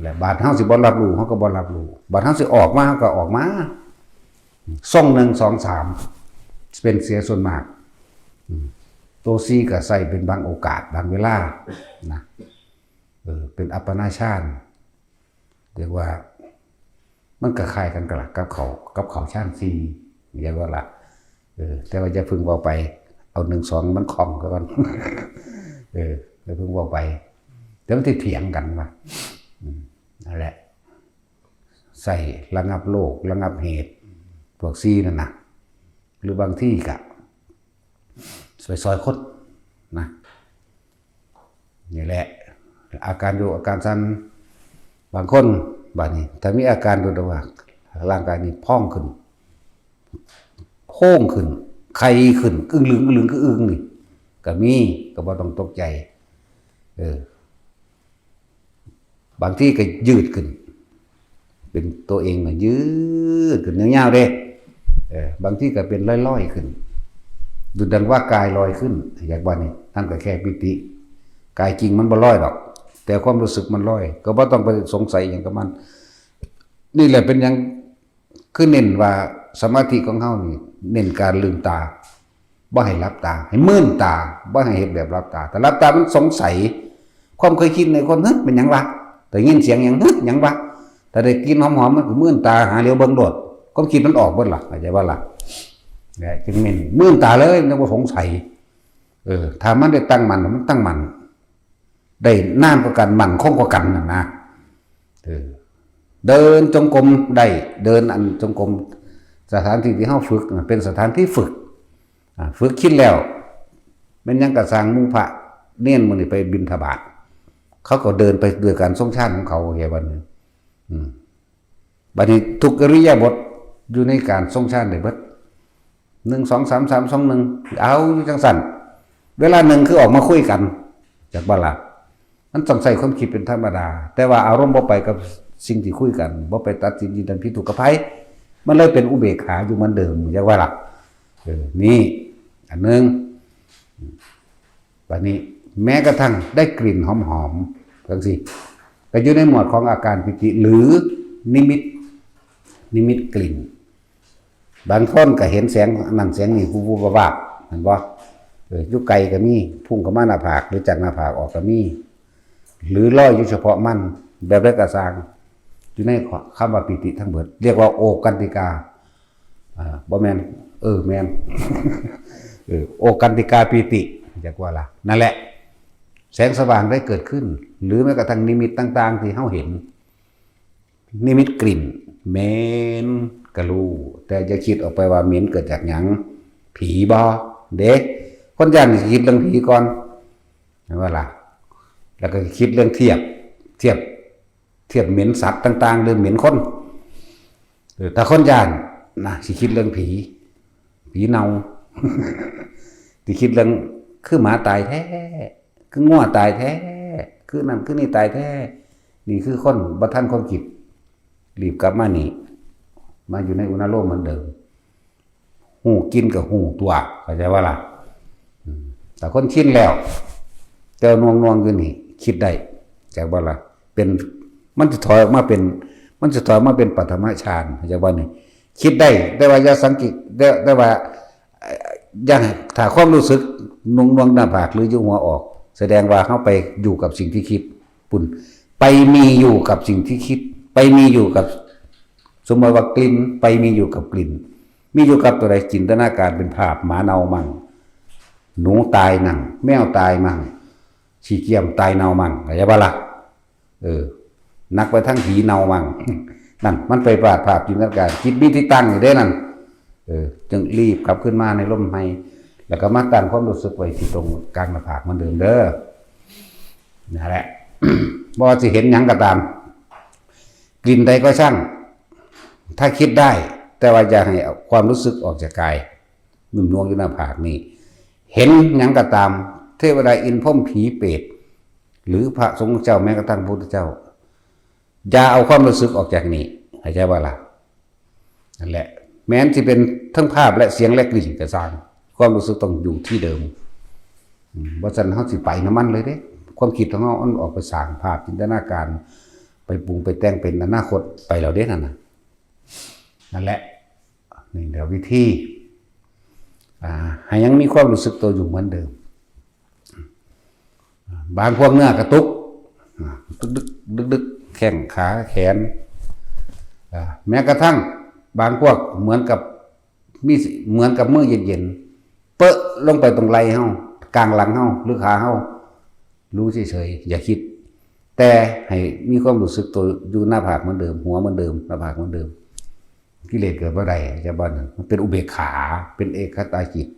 แหละบาดเฮาสิบ่รับรู้เฮาก็บ่รับรู้บาดเฮาสิออกมาเฮาก็ออกมาทรง1 2 3เป็นเสียส่วนมากตัวซีก็ใส่เป็นบางโอกาสบางเวลานะเป็นอัปปนาฌานเรียกว่ามันก็คล้ายกันกับเขาฌานซีเรียกว่าล่ะแต่ว่าจะพึงเว้าไปเอา1 2มันคล่องก่อนจะพึงเว้าไปแต่มันสิเถียงกันว่านั่นแหละใส่ระงับโลกระงับเหตุพวกซีนั่นน่ะหรือบางที่ก็ซอยคดนะนี่แหละอาการโยกอาการสั่นบางคนบัดนี้ถ้ามีอาการโดยว่าร่างกายนี้พองขึ้นโค้งขึ้นไข้ขึ้นอึ้งลึงก็อึ้งนี่ก็มีก็บ่ต้องตกใจบางที่ก็ยืดขึ้นเป็นตัวเองน่ะยืดขึ้นยาวๆเด้บางที่ก็เป็นลอยๆขึ้นดูดังว่ากายลอยขึ้นอยากว่านี่ท่านก็แค่ปิติกายจริงมันบ่ลอยหรอกแต่ความรู้สึกมันลอยก็บ่ต้องไปสงสัยอย่างกับมันนี่แหละเป็นอย่างคือเน้นว่าสมาธิของเฮานี่เน้นการลืมตาบ่ให้หลับตาให้มื่นตาบ่ให้เฮ็ดแบบหลับตาแต่หลับตามันสงสัยความเคยคิดในคนเป็นหยังวะแต่ยินเสียงหยังวะแต่ได้กินหอมๆมันก็มื่นตาหาเหลียวเบิ่งโดดความคิดมันออกเบิดล่ะเข้าใจว่าล่ะ เนี่ยจึงเน้นมื่นตาเลยนึกว่าสงสัยถ้ามันได้ตั้งมันมันตั้งมันได้นานกว่ากันมันคงกว่ากันนะเดินจงกรมได้เดินอันจงกรมสถานที่ที่เฮาฝึกเป็นสถานที่ฝึกคิดแล้วมันยังกระสร้างมุพระเน้นมันไปบิณฑบาตเขาก็เดินไปด้วยการทรงชาติของเขาเฮียวันนึงบัดนี้ทุกอริยบทอยู่ในการทรงชาติได้เบิด1 2 3 3 2 1เอาอยู่จังสั่นเวลาหนึ่งคือออกมาคุยกันจากบ้านละมันต้องใส่ความคิดเป็นธรรมดาแต่ว่าอารมณ์บ่ไปกับสิ่งที่คุยกันบ่ไปตัดสินยินดีผิดถูกกับไผมันเลยเป็นอุเบกขาอยู่เหมือนเดิมอย่างว่าล่ะนี่อันนึงบัดนี้แม้กระทั่งได้กลิ่นหอมๆจังซี่ก็อยู่ในหมวดของอาการปิติหรือนิมิตกลิ่นบางคนก็เห็นแสงนั่นแสงนี่วูบๆวาบๆเห็นบ่อยู่ไกลก็มีพุ่งเข้ามาหน้าผากหรือจากหน้าผากออกก็มีหรือลอยอยู่เฉพาะมันแบบได้กระสร้างอยู่ในคำว่าปิติทั้งเบิดเรียกว่าโอกันติกาบ่แม่นแม่นโอกันติกาปิติเรียกว่าล่ะนั่นแหละแสงสว่างได้เกิดขึ้นหรือแม้กระทั่งนิมิตต่างๆที่เฮาเห็นนิมิตกลิ่นเหม็นกะรู้แต่จะคิดออกไปว่าเหม็นเกิดจากหยังผีบ่เด็กคนย่านคิดเรื่องผีก่อนเห็นว่าล่ะแล้วก็คิดเรื่องเทียบเหม็นสัตว์ต่างๆหรือเหม็นคนแต่คนย่านนะสิคิดเรื่องผีเนาที่คิดเรื่องคือหมาตายแท้คืองัวตายแท้คือนั่นคือนี่ตายแท้นี่คือคนบ่ทันความคิดรีบกลับมานี่มาอยู่ในอุณโลมเหมือนเดิมหูกินกับหูตัวเข้าใจว่าล่ะแต่คนชินแล้วแต่นวงอยู่นี่คิดได้จากว่าล่ะเป็นมันจะถอยออกมาเป็นปฐมฌานเข้าใจว่านี่คิดได้แต่ว่าอย่าสังเกตได้ว่าอย่างถ้าความรู้สึกนวงหน้าผากหรืออยู่หัวออกแสดงว่าเข้าไปอยู่กับสิ่งที่คิดปุ่นไปมีอยู่กับสิ่งที่คิดไปมีอยู่กับสมมติว่ากลิ่นไปมีอยู่กับกลิ่นมีอยู่กับตัวใดจินตนาการเป็นภาพหมาเน่ามั่งหนูตายนั่งแมวตายมั่งขี้เกียจตายเน่ามั่งอะไรบ้าล่ะนักไปทั้งผีเน่ามั่งนั่นมันไปปราดภาพจินตนาการคิดมีที่ตั้งอยู่ได้นั่นจึงรีบกลับขึ้นมาในร่มไม้แล้วก็มาตั้งความรู้สึกไว้ที่ตรงกลางหน้าผากเหมือนเดิมเด้อนั่นแหละ บ่ว่าจะเห็นหยังก็ตามกลิ่นใดก็ช่างถ้าคิดได้แต่ว่าอย่าให้ความรู้สึกออกจากกายนุ่มนวลอยู่หน้าผากนี่เห็นหยังก็ตามเทวดาอินพรหมผีเปรตหรือพระสงฆ์เจ้าแม้กระทั่งพระพุทธเจ้าอย่าเอาความรู้สึกออกจากนี่เข้าใจว่าล่ะนั่นแหละแม้นที่เป็นทั้งภาพและเสียงและกลิ่นกระซางความรู้สึกต้องอยู่ที่เดิมว่าสันเขาสิไปน้ำมันเลยเด้ความคิดของเขาออกไปสร้างภาพจินตนาการไปปรุงไปแต่งเป็นอนาคตไปแล้วเด้นั่นแหละนี่เดี๋ยววิธีให้ยังมีความรู้สึกตัวอยู่เหมือนเดิมบางพวกเนื้อกระตุกดึกแข้งขาแขนแม้กระทั่งบางพวกเหมือนกับมือเย็นๆเปอะลงไปตรงไหล่เฮากลางหลังเฮาหรือขาเฮารู้เฉยๆอย่าคิดแต่ให้มีความรู้สึกตัวอยู่หน้าผากเหมือนเดิมหัวเหมือนเดิมหน้าผากเหมือนเดิมกิเลสเกิดบ่ได้จะบ่นั่นมันเป็นอุเบกขาเป็นเอกคตาจิต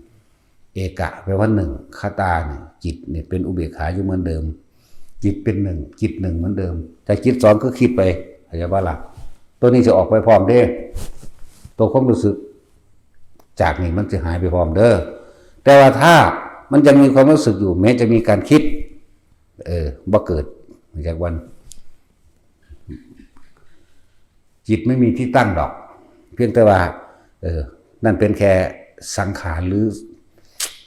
เอกะแปลว่าหนึ่งคตาเนี่ยจิตเนี่ยเป็นอุเบกขาอยู่เหมือนเดิมจิตเป็นหนึ่งจิตหนึ่งเหมือนเดิมแต่จิตสองก็คิดไปจะว่าล่ะตัวนี้จะออกไปพร้อมเด้ตัวความรู้สึกจากนี้มันจะหายไปพร้อมเด้อแต่ว่าถ้ามันยังมีความรู้สึกอยู่แม้จะมีการคิดบ่เกิดจากวันจิตไม่มีที่ตั้งดอกเพียงแต่ว่านั่นเป็นแค่สังขารหรือ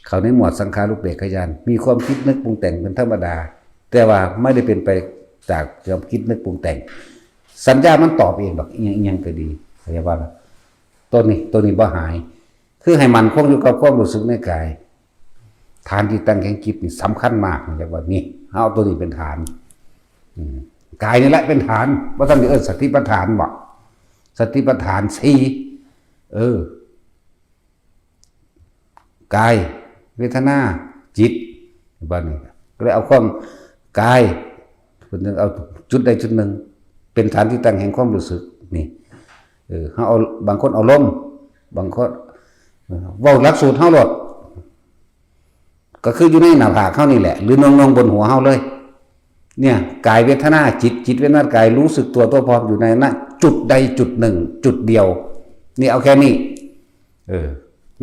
เขาในหมวดสังขารุปเบกขญาณมีความคิดนึกปรุงแต่งเป็นธรรมดาแต่ว่าไม่ได้เป็นไปจากความคิดนึกปรุงแต่งสัญญามันตอบเองดอกยังก็ดีเข้าใจว่าตัวนี้บ่หายคือให้มันคงอยู่กับความรู้สึกในกายฐานที่ตั้งแห่งจิตนี่สำคัญมากนะครับว่านี่เอาตัวนี้เป็นฐานกายนี่แหละเป็นฐานว่าท่านสติปัฏฐานบอกสติปัฏฐาน4 กายเวทนาจิตบ้านนี้ก็เลยเอาความกายคนนึงเอาจุดใดจุดหนึ่งเป็นฐานที่ตั้งแห่งความรู้สึกนี่เขาเอาบางคนเอาลมบางคนเว้าหลักสูตรเฮาโลดก็คืออยู่ในหน้าผากเฮานี่แหละหรือนองๆบนหัวเฮาเลยเนี่ยกายเวทนาจิตเวทนากายรู้สึกตัวพร้อมอยู่ในนั้นจุดใดจุดหนึ่งจุดเดียวนี่เอาแค่นี้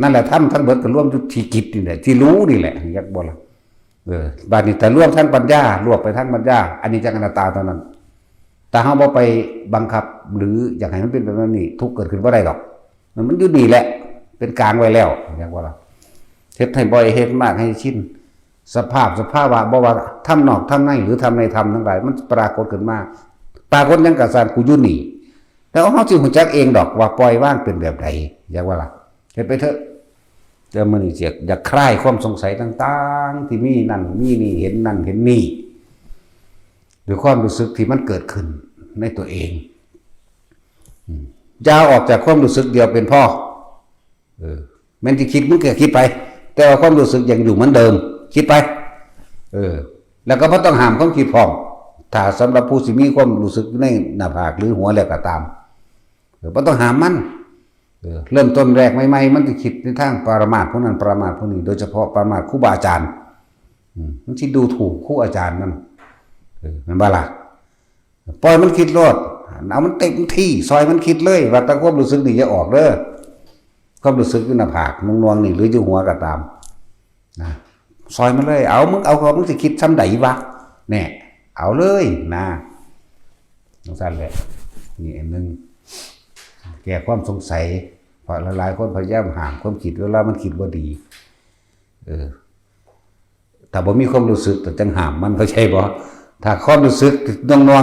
นั่นแหละทั้งเบิดก็ร่วมอยู่ที่จิตนี่แหละที่รู้นี่แหละยักบ่ล่ะบาดนี้แต่ร่วมทั้งปัญญารวบไปทั้งปัญญาอันนี้จักอนัตตาเท่านั้นแต่เฮาบ่ไปบังคับหรืออยากให้มันเป็นแบบนี้ทุกข์เกิดขึ้นบ่ได้หรอกมันอยู่นี่แหละเป็นกลางไว้แล้วยักบ่ล่ะเฮ็ดให้บ่อยเฮ็ดมากให้ชินสภาวะบ่ว่าทำนอกทำในหรือทำในทำทั้งหลายมันปรากฏขึ้นมาปรากฏยังกะสานกูอยู่นี่แล้วเฮาสิฮู้จักเองดอกว่าปล่อยว่างเป็นแบบใดยักว่าล่ะเฮ็ดไปเถอะแต่มื้อนี้อยากคลายความสงสัยต่างๆที่มีนั่นมีนี่เห็นนั่นเห็นนี่หรือความรู้สึกที่มันเกิดขึ้นในตัวเองอย่าออกจากความรู้สึกเดียวเป็นพ่อแม้นที่คิดมึงก็คิดไปแต่ว่าความรู้สึกยังอยู่เหมือนเดิมคิดไปแล้วก็บ่ต้องห้ามความคิดพร้อมถ้าสำหรับผู้สิมีความรู้สึกในหน้าผากหรือหัวแล้วก็ตามบ่ต้องห้ามมันเริ่มต้นแรกใหม่ๆมันจะคิดในทางปรมาสพวกนั้นปรมาสพวกนี้โดยเฉพาะปรมาสครูบาอาจารย์มันสิดูถูกครูอาจารย์มันมันบ่ล่ะปล่อยมันคิดโลดเอามันเต็มที่ซอยมันคิดเลยว่าตั้งความรู้สึกนี่อย่าออกเด้อความรู้สึกอยู่หน้าผากนวงๆนี่หรืออยู่หัวก็ตามนะซอยมันเลยเอามึงสิคิดซ้ำใดวะแน่เอาเลยนะสั่นแหละนี่อันนึงแก้ความสงสัยเพราะหลายๆคนพยายามห้ามความคิดเวลามันคิดบ่ดีแต่บ่มีความรู้สึกแต่จังห้ามมันเข้าใจบ่ถ้าความรู้สึกนว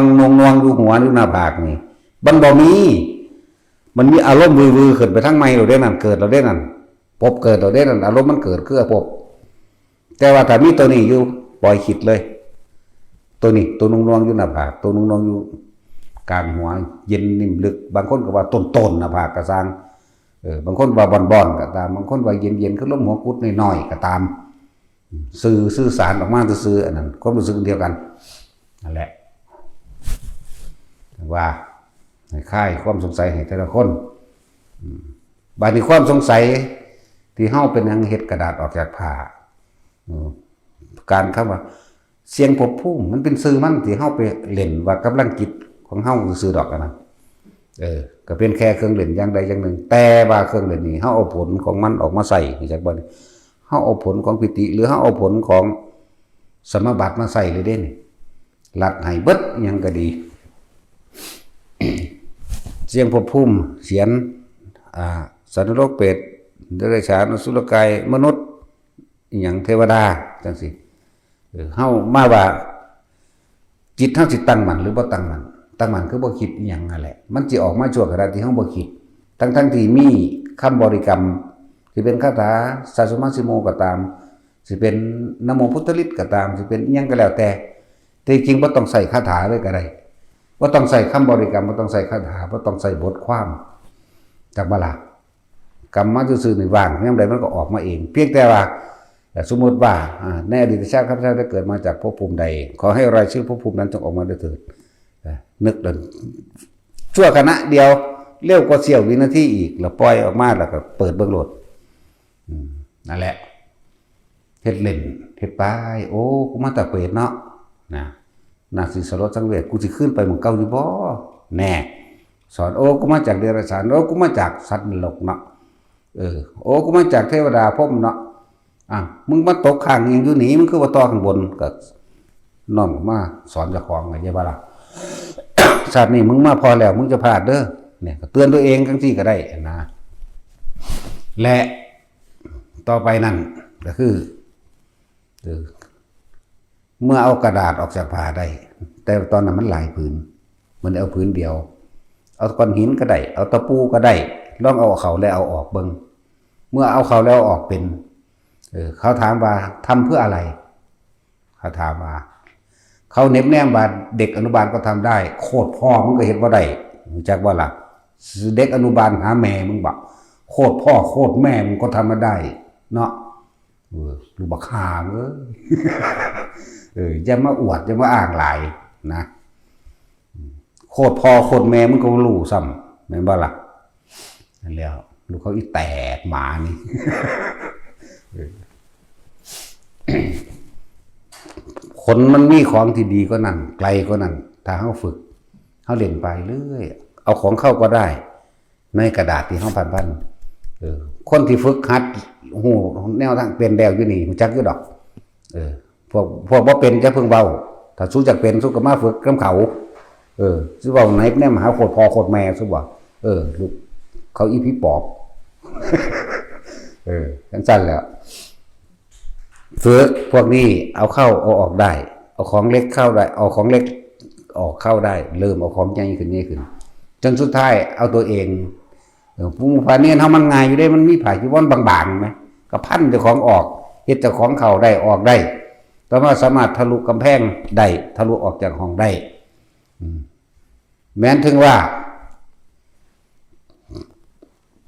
งอยู่หัวอยู่หน้าผากนี่มันบ่มีมันมีอารมณ์วือขึ้นไปทั้งไมเราได้นั่นเกิดเราได้นั่นพบเกิดเราได้นั่นอารมณ์มันเกิดคือพบแต่ว่าถ้ามีตัวนี้อยู่ปล่อยคิดเลยตัวนี้ตัวนวงอยู่หน้าผากตัวนวงอยู่กลางหัวเย็นนิ่มลึกบางคนก็ว่าต้นหน้าผากก็สร้างบางคนว่าบอนก็ตามบางคนว่าเย็นคือลมหัวกุดน้อยๆก็ตามสื่อสารออกมาซื่ออันนั้นความรู้สึกเดียวกันนั่นแหละว่าให้คลายความสงสัยให้แต่ละคนบางทีความสงสัยที่เฮาเป็นหยังเฮ็ดกระดาษออกจากผ้าการคำว่าเสียงภพภูมิมันเป็นสื่อมันที่เฮาไปเล่นว่ากำลังจิตของเฮาซื่อดอกอันนั้นก็เป็นแค่เครื่องเล่นอย่างใดอย่างหนึ่งแต่ว่าเครื่องเล่นนี้เฮาเอาผลของมันออกมาใส่จักบ่นี่เฮาเอาผลของปิติหรือเฮาเอาผลของสมบัติมาใส่เลยเด้นี่หลักให้เบิดหยังก็ดี เสียงภพภูมิเสียงสัตว์นรกเปรตเดรัจฉานอสุรกายมนุษย์อย่างเทวดาจังสิเฮามาว่าจิตเฮาสิตั้งมั่นหรือบ่ตั้งมั่นคือบ่คิดอีหยังนั่นแหละมันสิออกมาชั่วขณะที่เฮาบ่คิดทั้งที่มีคำบริกรรมสิเป็นคาถาสัสมาสิโมก็ตามสิเป็นนะโมพุทธฤทธิ์ก็ตามสิเป็นอีหยังก็แล้วแต่จริงบ่ต้องใส่คาถาเลยก็ได้บ่ต้องใส่คำบริกรรมบ่ต้องใส่คาถาบ่ต้องใส่บทความจักบ่ล่ะกรรมมาซื่อๆนี่ว่างยามใดมันก็ออกมาเองเพียงแต่ว่าสมมติว่าในอดีตชาติข้าพเจ้าได้เกิดมาจากภพภูมิใดขอให้รายชื่อภพภูมินั้นจงออกมาด้วยเถิดนึกเดินชั่วขณะเดียวเร็วกว่าเสี้ยววินาทีอีกแล้วปล่อยออกมาแล้วก็เปิดเบิ่งโหลดนั่นแหละเฮ็ดเล่นเฮ็ดไปโอ้กูมาจากเปรตเนาะนะน่าสิสลดสังเวชกูสิขึ้นไปหมู่เก่าอยู่บ่แน่สอนโอ้กูมาจากเดรัจฉานโอ้กูมาจากสัตว์นรกเนาะโอ้กูมาจากเทวดาพรหมเนาะมึงมาตกข้างยังอยู่หนีมึงคือว่าต่อข้างบนก็น้องมาสอนเจ้าของไงใช่ป่ะล่ะ ชาตินี้มึงมาพอแล้วมึงจะพลาดเด้อเนี่ยก็เตือนตัวเองทั้งที่ก็ได้นะและต่อไปนั่นก็คือเมื่อเอากระดาษออกจากผ้าได้แต่ตอนนั้นมันหลายผืนมันเอาผืนเดียวเอาก้อนหินก็ได้เอาตะปูก็ได้ลองเอาเขาแล้วเอาออกเบิ่งเมื่อเอาเขาแล้วออกเป็นเขาถามว่าทำเพื่ออะไรเขาถามว่าเขาเน็บแนมว่าเด็กอนุบาลก็ทำได้โคตรพ่อมึงก็เห็นว่าได้จากว่าล่ะเด็กอนุบาลหาแม่มึงบอกโคตรพ่อโคตรแม่มึงก็ทำมาได้เนาะ ลูกบักหามอย่ามาอวดอย่ามาอ้างหลายนะโคตรพ่อโคตรแม่มึงก็รู้ซ้ำแม่นบ่ล่ะนั่นแล้วลูกเขาอีแตกหมานี่ คนมันมีของที่ดีก็นั่นไกลก็นั่นถ้าเขาฝึกเขาเล่นไปเรื่อยเอาของเข้าก็ได้ในกระดาษที่เขาพันคนที่ฝึกหัดหูแนวทางเป็นแดวอยู่นี่หูจักอยู่ดอกพวกบ่เป็นจะเพิ่งเบาถ้าสู้จักเป็นสู้ก็มาฝึกน้ำเขาสู้เบาไหนแน่มหาโคตรพ่อโคตรแม่สู้บ่ลูกเขาอีพี่ปอบสั้นๆแล้วฝึกพวกนี้เอาเข้าเอาออกได้เอาของเล็กเข้าได้เอาของเล็กออกเข้าได้เริ่มเอาของใหญ่ขึ้นใหญ่ขึ้นจนสุดท้ายเอาตัวเองผู้ผ่าเนี่ยเขามันง่ายอยู่ได้มันมีผ่าจีวรบางๆไหมก็พันเจ้าของออกเฮ็ดเจ้าของเข่าได้ออกได้แต่ว่าสามารถทะลุกำแพงได้ทะลุออกจากห้องได้แม้นถึงว่า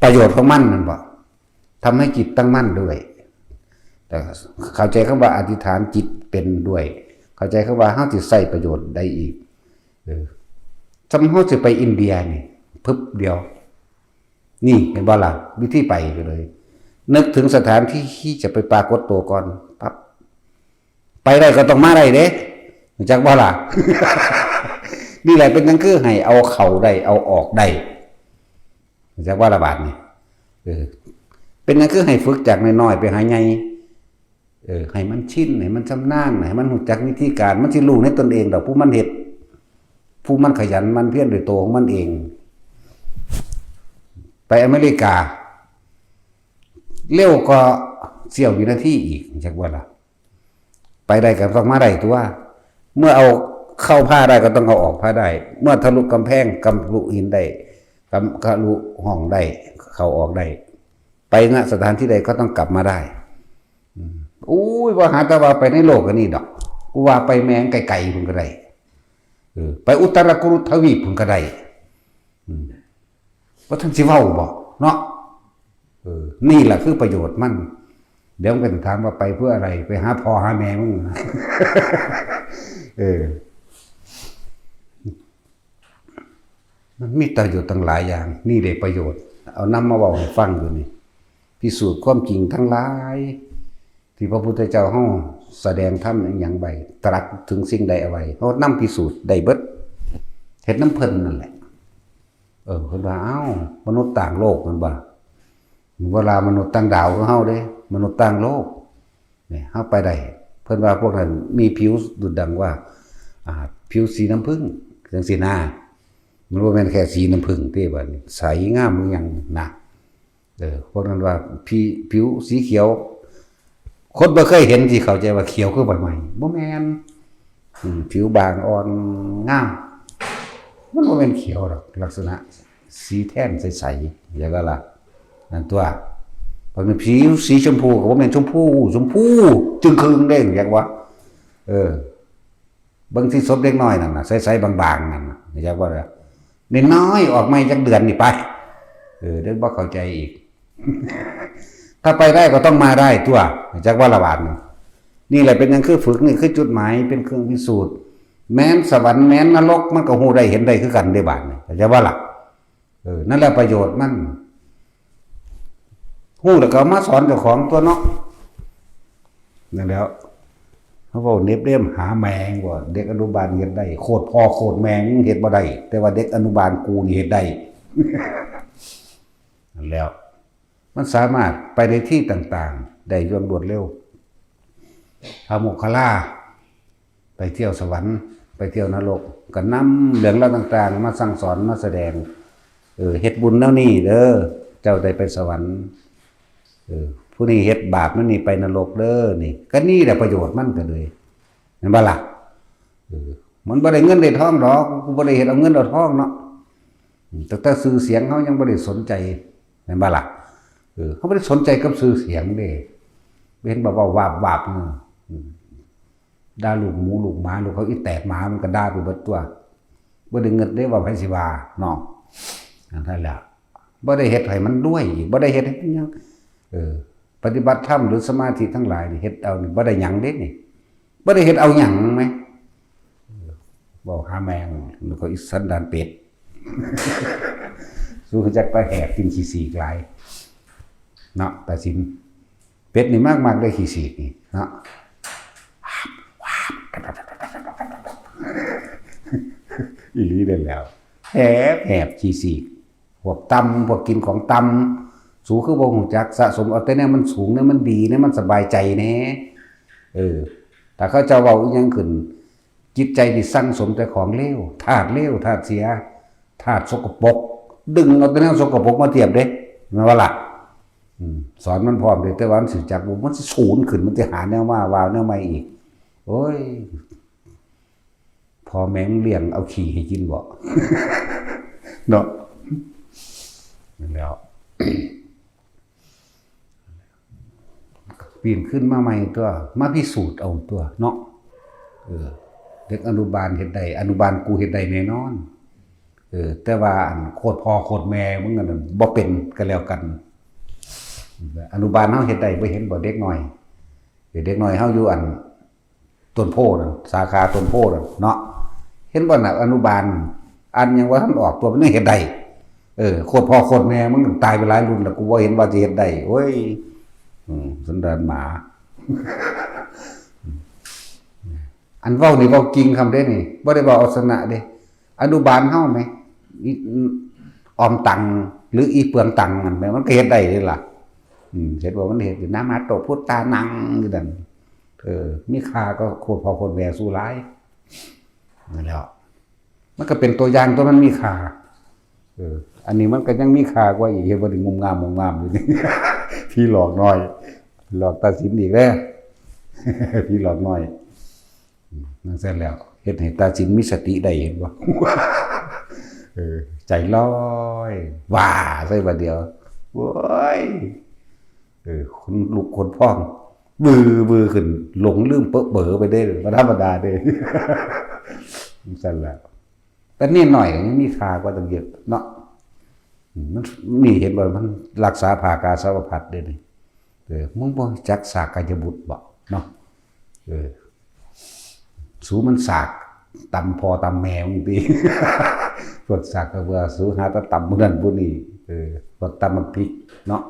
ประโยชน์ของมันนั่นบ่ทำให้จิตตั้งมั่นด้วยแต่เข้าใจคำว่าอธิษฐานจิตเป็นด้วยเข้าใจคำว่าเฮาสิใช้ประโยชน์ได้อีกจำเฮาสิไปอินเดียนี่พึบเดียวนี่เห็นบ่ล่ะวิธีไปเลยนึกถึงสถานที่จะไปปรากฏตัวก่อนปั๊บไปได้ก็ต้องมาได้เด้รู้จักบ่ล่ะ นี่แหละเป็นจังคือให้เอาเข้าได้เอาออกได้รู้จักว่าระบาดนี่เป็นจังคือให้ฝึกจากน้อยๆไปหาใหญ่ให้มันชินให้มันชำนาญให้มันรู้จักวิธีการมันสิรู้ในตนเองดอกผู้มันเฮ็ดผู้มันขยันมันเพียรด้วยตัวของมันเองไปอเมริกาเร็วก็เสี้ยววินาทีอีกจักว่าล่ะไปได้ก็ต้องมาได้ตัวเมื่อเอาเข้าผ้าได้ก็ต้องเอาออกผ้าได้เมื่อทะลุกำแพงทะลุหินได้ทะลุห้องได้เข้าออกได้ไปณสถานที่ใดก็ต้องกลับมาได้อุ้ยว่าหาแต่ว่าไปในโลกอันนี้ดอกกูว่าไปแมงไกลๆพุ่นก็ได้ไปอุตรกุรุทวีปพุ่นก็ได้ว่าท่านสิเว้าบ่เนาะนี่แหละคือประโยชน์มันเดี๋ยวมันถามว่าไปเพื่ออะไรไปหาพ่อหาแม่มึงมันมีประโยชน์ตั้งหลายอย่างนี่เลยประโยชน์เอานำมาเว้าให้ฟังอยู่นี่พิสูจน์ความจริงทั้งหลายที่พระพุทธเจ้าเฮาแสดงธรรมอย่างใบตรัสถึงสิ่งใดเอาไว้เฮานำพิสูจน์ได้เบิดเฮ็ดน้ำเพิ่นนั่นแหละเพิ่นว่าเอ้ามนุษย์ต่างโลกมันบ่เวลามนุษย์ต่างดาวของเฮาเด้มนุษย์ต่างโลกเนี่ยเฮาไปได้เพิ่นว่าพวกนั้นมีผิวดุจดังว่าผิวสีน้ำผึ้งจังซี่นะมันบ่แม่นแค่สีน้ำผึ้งเด้บัดนี้ใสงามอหยังนะพวกนั้นว่าผิวสีเขียวคนบ่เคยเห็นสิเข้าใจว่าเขียวคือใบไม้บ่แม่นผิวบางอ่อนงามมันบ่แม่นเขียวหรอกลักษณะสีแท่นใสๆอย่างนั้นล่ะนั่นตัวบางผิวสีชมพูก็บ่แม่นชมพูจึงครึ่งเด้งอย่างว่าบางที่ศพเด็กน้อยนั่นน่ะใสๆบางๆนั่นน่ะอยากว่าน้อยออกมาจักเดือนนี่ไปเดี๋ยวบ่เข้าใจอีก ถ้าไปได้ก็ต้องมาได้ตัวจักว่าละบาดนี่แหละเป็นอย่างคือฝึกนี่คือจุดหมายเป็นเครื่องพิสูจน์แม้นสวรรค์แม้นนรกมันก็ฮู้ได้เห็นได้คือกันได้บาดนี่จักว่าล่ะนั่นแหละประโยชน์มันฮู้แล้วก็มาสอนเจ้าของตัวเนาะนั่นแล้วเขาบอกเน็บเล่มหาแมงว่าเด็กอนุบาลเฮ็ดได้โคตรพ่อโคตรแมงเฮ็ดบ่ได้แต่ว่าเด็กอนุบาลกูนี่เฮ็ดได้ นั่นแล้วมันสามารถไปในที่ต่างๆได้อย่างรวดเร็วพระโมคคัลลาไปเที่ยวสวรรค์ไปเที่ยวนรกก็นำเรื่องราวต่างๆมาสั่งสอนมาแสดงเฮ็ดบุญแล้วนี่เด้อเจ้าได้ไปสวรรค์ผู้นี้เฮ็ดบาปนั่นนี่ไปนรกเด้อนี่ก็นี่แหละประโยชน์มันก็เลยเห็นบ่ล่ะมันบ่ได้เงินได้ทองดอกกูบ่ได้เฮ็ดเอาเงินเอาทองเนาะแต่ชื่อเสียงเฮายังบ่ได้สนใจเห็นบ่ล่ะเขาไม่ได้สนใจกับชื่อเสียงเด้เห็นบ่วาบด่าลูกหมูลูกหมาลูกเขาอีแตกหมามันก็ด่าไปเบิดตัวบ่ได้เงินได้ว่าไผสิว่าเนาะนั่นแหละบ่ได้เฮ็ดให้มันด้วยอีกบ่ได้เฮ็ดให้หยัง ปฏิบัติธรรมหรือสมาธิทั้งหลายนี่เฮ็ดเอานี่บ่ได้หยังเด้นี่บ่ได้เฮ็ดเอาหยังไหมบอกหาแมงแล้วก็อีสันดานเป็ดสู้จักไปแหกกินขี้สีกหลายเนาะตาสินเป็ดนี่มากๆได้ขี้สีกนี่เนาะอีหลีเด่นแล้วแหบขี้สีกพวกตำพวกกินของตำสูงคือบ่ฮู้จักสะสมเอาแต่เนี่ยมันสูงเนี่ยมันดีเนี่ยมันสบายใจแน่แต่เขาจะเว้าอีหยังขึ้นจิตใจที่สั่งสมแต่ของเลวธาตุเลวธาตุเสียธาตุสกปรกดึงเอาแต่แนวสกปรกมาเทียบเด้แม่นว่าล่ะสอนมันพร้อมเลยแต่ว่ามันสิจักบ่มันสิศูนย์ขึ้นมันสิหาแนวมาวาวแนวใหม่อีกโอ้ยพอแม่งเลี้ยงเอาขี้ให้กินบ่ เนาะนั่นแล้วปีนขึ้นมาใหม่ตัวมาพิสูจน์เอาตัวเนาะเด็กอนุบาลเฮ็ดได้อนุบาลกูเฮ็ดได้แน่นอนแต่ว่าโคตรพ่อโคตรแม่มึงนั่นบ่เป็นก็แล้วกันอนุบาลเฮาเฮ็ดได้บ่เห็นบ่เด็กน้อยเด็กน้อยเฮาอยู่ต้นโพนั่นสาขาต้นโพนั่นเนาะเห็นบ่น่ะอนุบาลอันยังว่าท่านออกตัวมันเฮ็ดได้โคตรพ่อโคตรแม่มึงตายไปหลายรุ่นแล้วกูบ่เห็นว่าสิเฮ็ดได้โอ้ยสันดานหมาอันเว้านี่เว้าจริงคำเด้นี่บ่ได้เว้าเอาสนะเด้อนุบาลเฮาไหมออมตังหรืออีเปลืองตังมันก็เฮ็ดได้เด้ล่ะเฮ็ดว่ามันเฮ็ดอยู่นะมาโตพุทธานังอยู่นั่นมีค่าก็โคตรพ่อโคตรแม่สู้หลายนั่นแหละมันก็เป็นตัวอย่างตัวมันมีค่าอันนี้มันก็ยังมีค่ากว่าอีกเฮ็ดบ่ได้งมงามอยู่นี่พี่หลอกน้อยหลอกตัดสินอีกแล้วพี่หลอกน้อยนั่นเสร็จแล้วเฮ็ดให้ตัดสินมีสติได้เห็นบ่ใจลอยว่าใส่บัดเดียวโว้ยคนลุกคนพองบือขึ้นหลงลืมเปอะเบอไปได้บ่ธรรมดาเด้นั่นเสร็จแล้วแต่นี่หน่อยยังมีค่ากว่าตั้งเยอะเนาะมันนี่เห็นบ่มันรักษาภากาสาวพัดเด้นี่มึงบ่จักสากายบุตรบ่เนาะสูมันสากตำพอตำแมวมึงติพวกสากก็ว่าสูหาตะตำมื้อนั้นผู้นี้พวกตำมันพริกเนาะ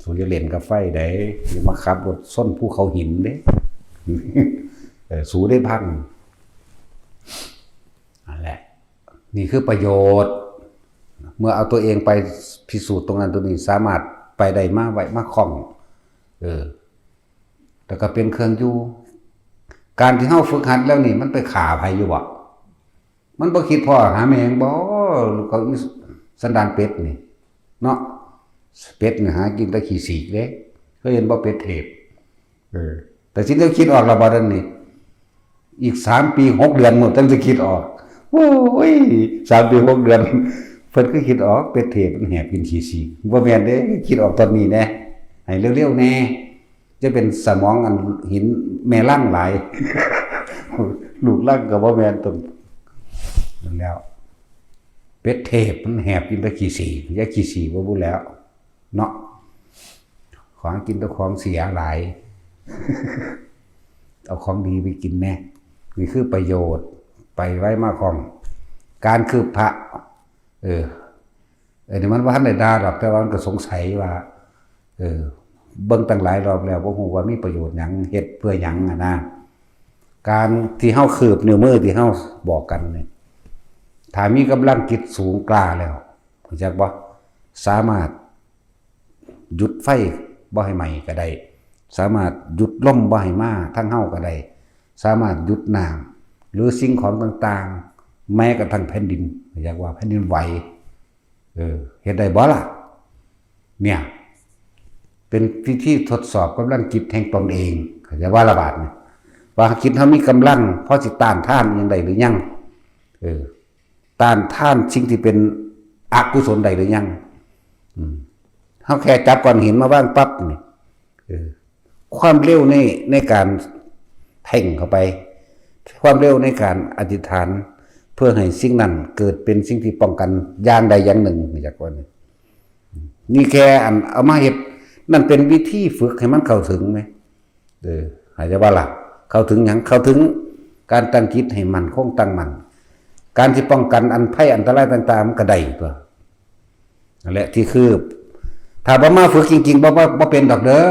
สูจะเล่นกับไฟได้อย่ามาขับรถส้นภูเขาหินเด้สูได้พังนั่นแหละนี่คือประโยชน์เมื่อเอาตัวเองไปพิสูจน์ตรงนั้นตรงนี้สามารถไปได้มาไว้มาคล่องแต่ก็เป็นเครื่องอยู่การที่เฮาฝึกหัดแล้วนี่มันไปขาไผอยู่บ่มันบ่คิดพ่อหาแมงบ่ลูกเขาอีสันดานเป็ดนี่เนาะเป็ดนี่หากินแต่ขี้สีกเด้เคยเห็นบ่เป็ดเทพแต่สิได้คิดออกแล้วบ่ดันนี่อีก3ปี6เดือนหมดจังสิคิดออกโอ้ย3ปี6เดือนเพิ่นก็คิดออกเป็ดเทพมันแหบกินขี้สีบ่แม่นเด้คิดออกตอนนี้แน่ให้เร็วๆแน่จะเป็นสมองอันหินแม่ล่างหลายลูกล่างก็บ่แม่นตนนั่นแล้วเป็ดเทพมันแหบกินแต่ขี้สีอย่าขี้สีบ่รู้แล้วเนาะของกินแต่ของเสียหลายเอาของดีไปกินแน่นี่คือประโยชน์ไปไว้มาของการคือพระนี่มันว่าท่านได้ด่าหรอกแต่ว่ามันก็สงสัยว่าเบิ่งตั้งหลายรอบแล้วบ่ฮู้ว่ามีประโยชน์หยังเฮ็ดเพื่อหยังนะการที่เฮาคืบนิ้วมือที่เฮาบอกกันนี่ถ้ามีกำลังจิตสูงกล้าแล้วรู้จักบ่สามารถหยุดไฟบ่ให้ไหม้ก็ได้สามารถหยุดลมบ่ให้มาทั้งเฮาก็ได้สามารถหยุดน้ำหรือสิ่งของต่างๆแม้กระทั่งแผ่นดินรู้จักว่าแผ่นดินไหวเฮ็ดได้บ่ล่ะเนี่ยเป็นวิธีทดสอบกำลังจิตแห่งตนเองเข้าใจว่าระบาดนี่ว่าจิตเฮามีกำลังพอสิต้านทานอย่างใดหรือยังต้านทานสิ่งที่เป็นอกุศลใดหรือยังเฮาแค่จับก้อนหินมาบ้างปั๊บนี่ความเร็วในการเพ่งเข้าไปความเร็วในการอธิษฐานเพื่อให้สิ่งนั้นเกิดเป็นสิ่งที่ป้องกันอย่างใดอย่างหนึ่งจากว่านี่แค่เอามาเฮ็ด นั่นเป็นวิธีฝึกให้มันเข้าถึงไหมอาจจะว่าล่ะเข้าถึงหยังเข้าถึงการตั้งจิตให้มันคงตั้งมันการที่ป้องกันภัยอันตรายต่างๆมันก็ได้ตัวนั่นแหละที่คือถ้าบ่มาฝึกจริงๆบ่เป็นดอกเด้อ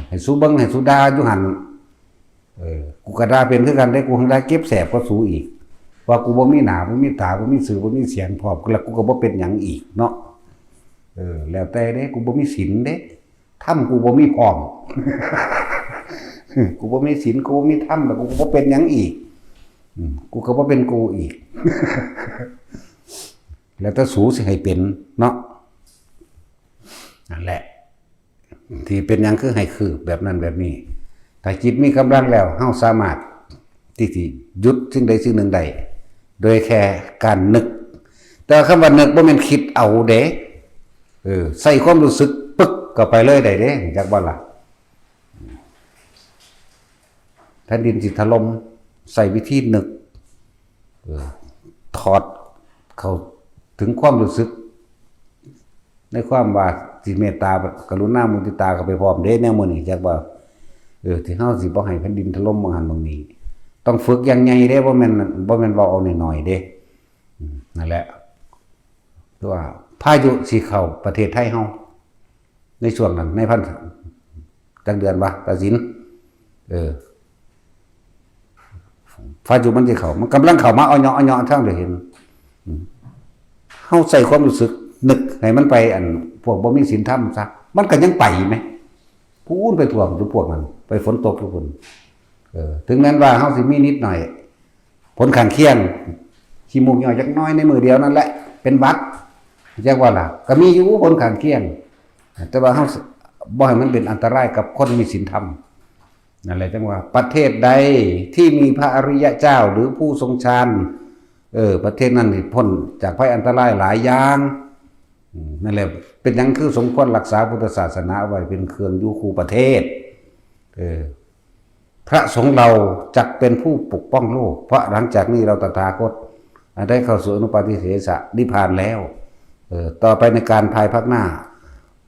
ให้สู้เบิ่งให้สู้ด่าอยู่หั่นกูก็ด่าเป็นคือกันได้กูหังได้เก็บแสบก็สู้อีกว่ากูบ่มีหน้าบ่มีตาบ่มีสื่อบ่มีเสียงพร้อมแล้วกูก็บ่เป็นหยังอีกเนาะแล้วแต่เด้กูบ่มีศีลเด้ธรรมกูบ่มีพร้อม กูบ่มีศีลกูบ่มีธรรมแล้วกูบ่เป็นหยังอีกกูก็บ่เป็นกูอีก แล้วถ้าสูสิให้เป็นเนาะนั่นแหละที่เป็นหยังคือให้คือแบบนั้นแบบนี้ถ้าจิตมีกำลังแล้วเฮาสามารถที่สิหยุดสิ่งใดสิ่งหนึ่งได้โดยแค่การนึกแต่คำว่านึกบ่แม่นคิดเอาเด้ใส่ความรู้สึกปึ๊กก็ไปเลยได้เด้จักบ่ล่ะแผ่นดินสิถล่มใส่วิธีนึกถอดเข้าถึงความรู้สึกในความว่าสิเมตตากรุณามุทิตาก็ไปพร้อมเด้แนวมื้อนี้จักว่าที่เฮาสิบ่ให้แผ่นดินถล่มบางหันบางนี้ต้องฝึกอย่างใหญ่เด้บ่แม่นเว้าเอาน้อยๆเด้นั่นแหละตัวพายุสิเข้าประเทศไทยเฮาในช่วงนั้นในพันจักเดือนบ่ตัดสินพายุมันสิเข้ามันกำลังเข้ามาเอาเหาะทางได้เห็นเฮาใส่ความรู้สึกนึกให้มันไปพวกบ่มีศีลธรรมซะมันก็ยังไปไหมพูนไปท่วมอยู่พวกนั้นไปฝนตกทุกคนถึงนั้นว่าเฮาสิมีนิดหน่อยผลข้างเคียงขี้มูกย่อยจักน้อยในมือเดียวนั่นแหละเป็นหวัดจักว่าล่ะก็มีอยู่ผลข้างเคียงแต่ว่าเฮาบ่ให้มันเป็นอันตรายกับคนมีศีลธรรมนั่นแหละจังว่าประเทศใดที่มีพระอริยเจ้าหรือผู้ทรงฌานประเทศนั้นนี่พ้นจากภัยอันตรายหลายอย่างนั่นแหละเป็นหยังคือสมควรรักษาพุทธศาสนาไว้เป็นเครื่องอยู่คู่ประเทศพระสงฆ์เราจักเป็นผู้ปกป้องโลกเพราะหลังจากนี้เราตถาคตได้เข้าสู่อนุปาทิเสสนิพพานแล้วต่อไปในการภายภาคหน้า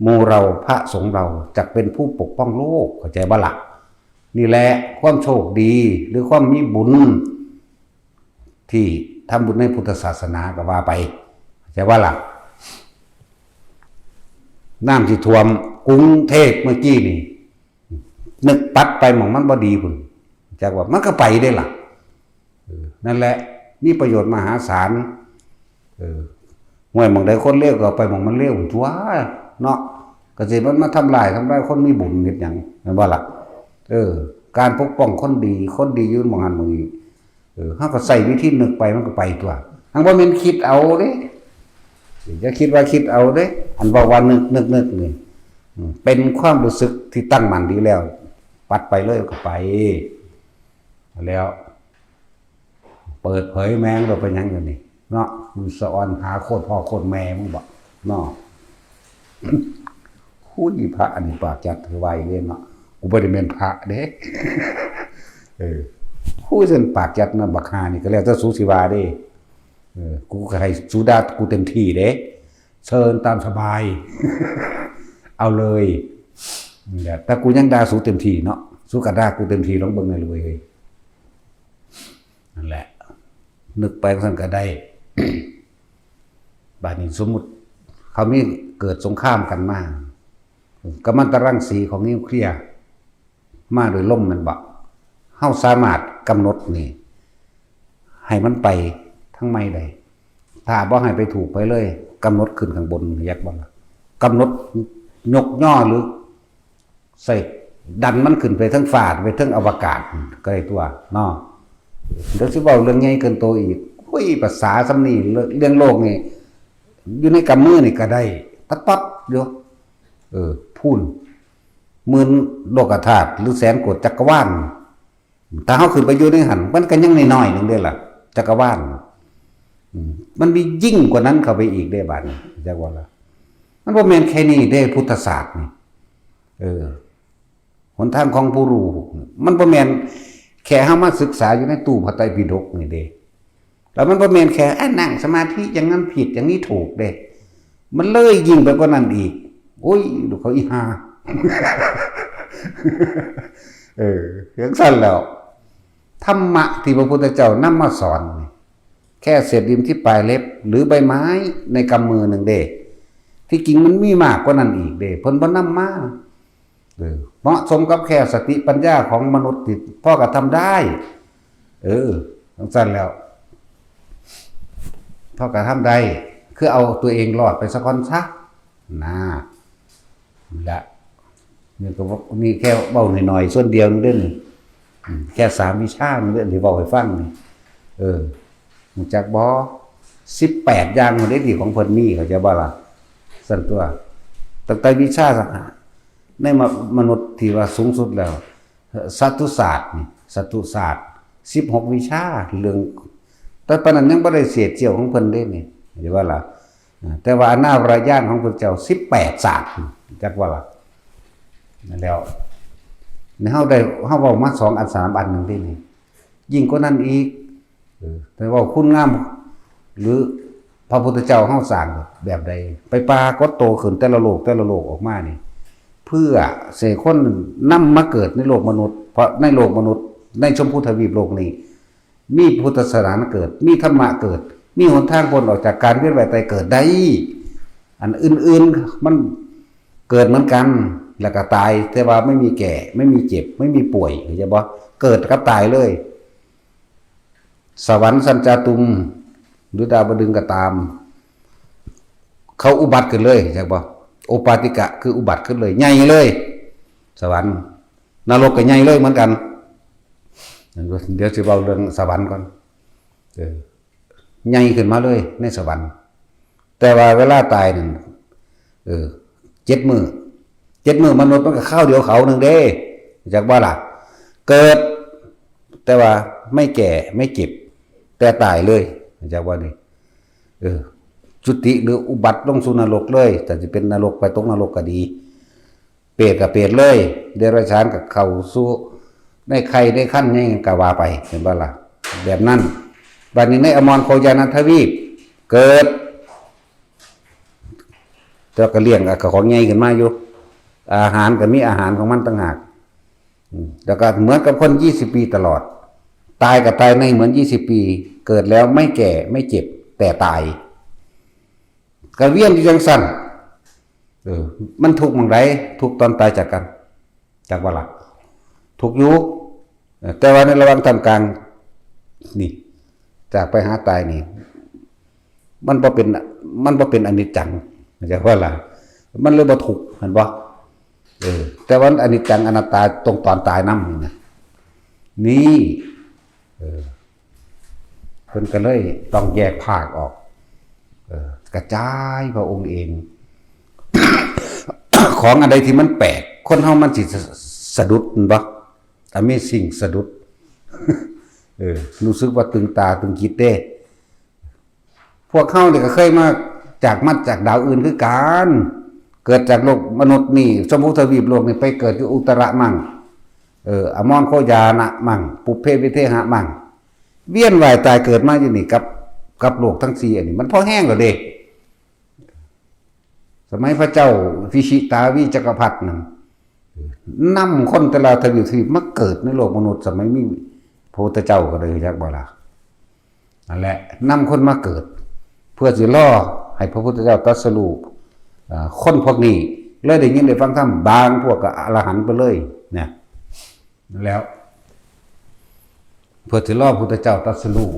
หมู่เราพระสงฆ์เราจักเป็นผู้ปกป้องโลกเข้าใจบ่ล่ะนี่แหละความโชคดีหรือความมีบุญที่ทำบุญในพุทธศาสนาก็ว่าไปเข้าใจบ่ล่ะน้ำที่ท่วมกรุงเทพเมื่อกี้นี่นึกปัดไปหม่องมันบ่ดีพุ่นจากว่ามันก็ไปได้ล่ะนั่นแหละมีประโยชน์มหาศาลห่วยหม่องใดคนเลวก็ไปหม่องมันเลวตัวเนาะก็สิมันมาทำลายคนมีบุญเฮ็ดหยังแม่นบ่ล่ะการปกป้องคนดีอยู่หม่องหันหม่องนี้เฮาก็ใส่วิธีนึกไปมันก็ไปตัวหังบ่แม่นคิดเอาเด้อย่าคิดว่าคิดเอาเด้อันว่านึกนี่เป็นความรู้สึกที่ตั้งมั่นดีแล้วปัดไปเลยก็ไปแล้วเปิดเผยแมงเราไปยังอยู่นี่เนาะมึงสะออนหาโคตรพ่อโคตรแม่มึงบอกเนาะคู่อีพระอันนี้ปากจัดถือไว้เลยเนาะกูบ่ได้เป็นพระเด้คู่เส้นปากจัดนะบักหานี่ก็แล้วแต่สูสิวาเด้กูก็ให้สูดากูเต็มที่เด้เชิญตามสบาย เอาเลยแต่กูยังด่าสูเต็มที่เนาะสูกระด่ากูเต็มที่ลองเบิ่งเลยเว้ยนั่นแหละนึกไปสั่นก็ได้ บาดนี้สมมุติเขามีเกิดสงครามกันมากัมมันตรังสีของนิวเคลียร์มาโดยล่มมันบ่เฮาสามารถกำหนดนี่ให้มันไปทั้งไม่ได้ถ้าบ่ให้ไปถูกไปเลยกำหนดขึ้นข้างบนยักบ่ล่ะกำหนดยกย่อหรือใส่ดันมันขึ้นไปทั้งฟ้าไปทั้งอวกาศก็ได้ตัวเนาะเดี๋ยวสิเว้าเรื่องใหญ่เกินโตอีกคุยภาษาสำนีเรื่องโลกนี่อยู่ในกำมือนี่ก็ได้ตัดอยู่พูนหมื่นโลกธาตุหรือแสนโกฏจักรวาลถ้าเฮาขึ้นไปอยู่ในหันมันก็ยังน้อยๆนึงเด้ล่ะจักรวาลมันมียิ่งกว่านั้นเข้าไปอีกได้บาดนี้จักว่าล่ะมันบ่แม่นแค่นี้ได้พุทธศาสตร์นี่หนทางของผู้รู้มันบ่แม่นแค่เฮามาศึกษาอยู่ในตู้พระไตรปิฎกนี่เด้แล้วมันบ่แม่นแค่นั่งสมาธิอย่างนั้นผิดอย่างนี้ถูกเด้มันเลยยิ่งไปกว่านั้นอีก โอ้ยลูกเขาอีหาอย่างสั้นแล้วธรรมะที่พระพุทธเจ้านำมาสอนแค่เศษดินที่ปลายเล็บหรือใบไม้ในกำมือหนึ่งเด้ที่จริงมันมีมากกว่านั้นอีกเด้เพิ่นบ่นำมาเหมาะสมกับแค่สติปัญญาของมนุษย์ที่พ่อก็ทำได้อย่างสั้นแล้วพ่อก็ทำได้คือเอาตัวเองรอดไปสักคนซะนะละนี่ก็มีแค่เบาหน่อยๆส่วนเดียวนึงเด้อแค่3 วิชานึงเด้อที่บอกให้ฟังนี่รู้จักบ่18อย่างมันได้ดีของเพิ่นมีเขาจะบ่ล่ะสั่นตัวตั้งแต่วิชาในมนุษย์ที่ว่าสูงสุดแล้วสัตตุศาสตร์นี่สัตตุศาสตร์16 วิชาเรื่องแต่ปานนั้นยังบ่ได้เสียเจียวของเพิ่นเด้นี่จะว่าล่ะแต่ว่าอนาบรญาณของพระเจ้า18ศาสตร์จักว่าล่ะนั่นแล้วในเฮาเว้ามา2 อัน 3 อันนึงได้นี่ยิ่งกว่านั้นอีกแต่ว่าคุณงามหรือพระพุทธเจ้าเฮาสร้างแบบใดไปปรากฏโตขึ้นแต่ละโลกออกมานี่เพื่อเสคนนำมาเกิดในโลกมนุษย์เพราะในโลกมนุษย์ในชมพูทวีปโลกนี้มีพุทธศาสนาเกิดมีธรรมะเกิดมีหนทางพ้นออกจากการเวียนว่ายตายเกิดได้อันอื่นๆมันเกิดเหมือนกันแล้วก็ตายแต่ว่าไม่มีแก่ไม่มีเจ็บไม่มีป่วยเข้าใจบ่เกิดกับตายเลยสวรรค์สัญจาตุมหรือดาวดึงก็ตามเขาอุบัติขึ้นเลยใช่ป่ะโอปาติกะคืออุบัติขึ้นเลยใหญ่เลยสวรรค์นรกก็ใหญ่เลยเหมือนกันเดี๋ยวสิเว้าเรื่องสวรรค์ก่อนใหญ่ขึ้นมาเลยในสวรรค์แต่ว่าเวลาตายนั่น7 มื้อมนุษย์มันก็ข้าวเดียวเขานึงเด้จากว่าล่ะเกิดแต่ว่าไม่แก่ไม่เจ็บแต่ตายเลยจากว่านี่จุติหรืออุบัติลงสู่นรกเลยแต่จะเป็นนรกไปตกนรกก็ดีเปรตกับเปรตเลยเดรัจฉานกับเข้าสู่ได้ใครได้ขั้นนี่ก็ว่าไปเห็นบ่ล่ะแบบนั้นบัดนี้ในอมรโคยานันทวีปเกิดแต่ก็เลี้ยงกับของใหญ่ขึ้นมาอยู่อาหารก็มีอาหารของมันต่างหากแล้วก็เหมือนกับคน20 ปีตลอดตายกับตายในเหมือน20 ปีเกิดแล้วไม่แก่ไม่เจ็บแต่ตายกระเวียนที่จังสั่นมันทุกข์มั่งไรทุกข์ตอนตายจากกันจากว่าล่ะทุกข์อยู่แต่ว่าในระหว่างทำกลางนี่จากไปหาตายนี่มันบ่เป็นอนิจจังจากว่าล่ะมันเลยบ่ทุกข์เห็นบ่แต่ว่าอนิจจังอนัตตาตรงตอนตายนำนี่เพิ่นก็เลยต้องแยกภาคออกกระจายพระองค์เอง ของอะไรที่มันแปลกคนเฮามันสิสะดุดบ่Amazing สะดุดรู้สึกว่าตึงตาตึงคิดเด้พวกเฮานี่ก็เคยมาจากดาวอื่นคือกันเกิดจากโลกมนุษย์นี่ชมพูทวีปโลกนี่ไปเกิดที่อุตระมั่งอมรโคยานะมั่งปุพเพวิเทหะมั่งเวียนว่ายตายเกิดมาอยู่นี่กับโลกทั้ง4อันนี้มันพอแห้งแล้วเด้สมัยพระเจ้าวิชิตาวิจักรพรรดินั่นนำคนแต่ละทวีปมาเกิดในโลกมนุษย์สมัยมีพระพุทธเจ้าก็เลยจักบ่ล่ะนั่นแหละนำคนมาเกิดเพื่อสิล่อให้พระพุทธเจ้าตรัสรู้คนพวกนี้เลยได้ยินได้ฟังธรรมบางพวกก็อรหันต์ไปเลยเนี่ยแล้วเพื่อสิล่อพระพุทธเจ้าตรัสรู้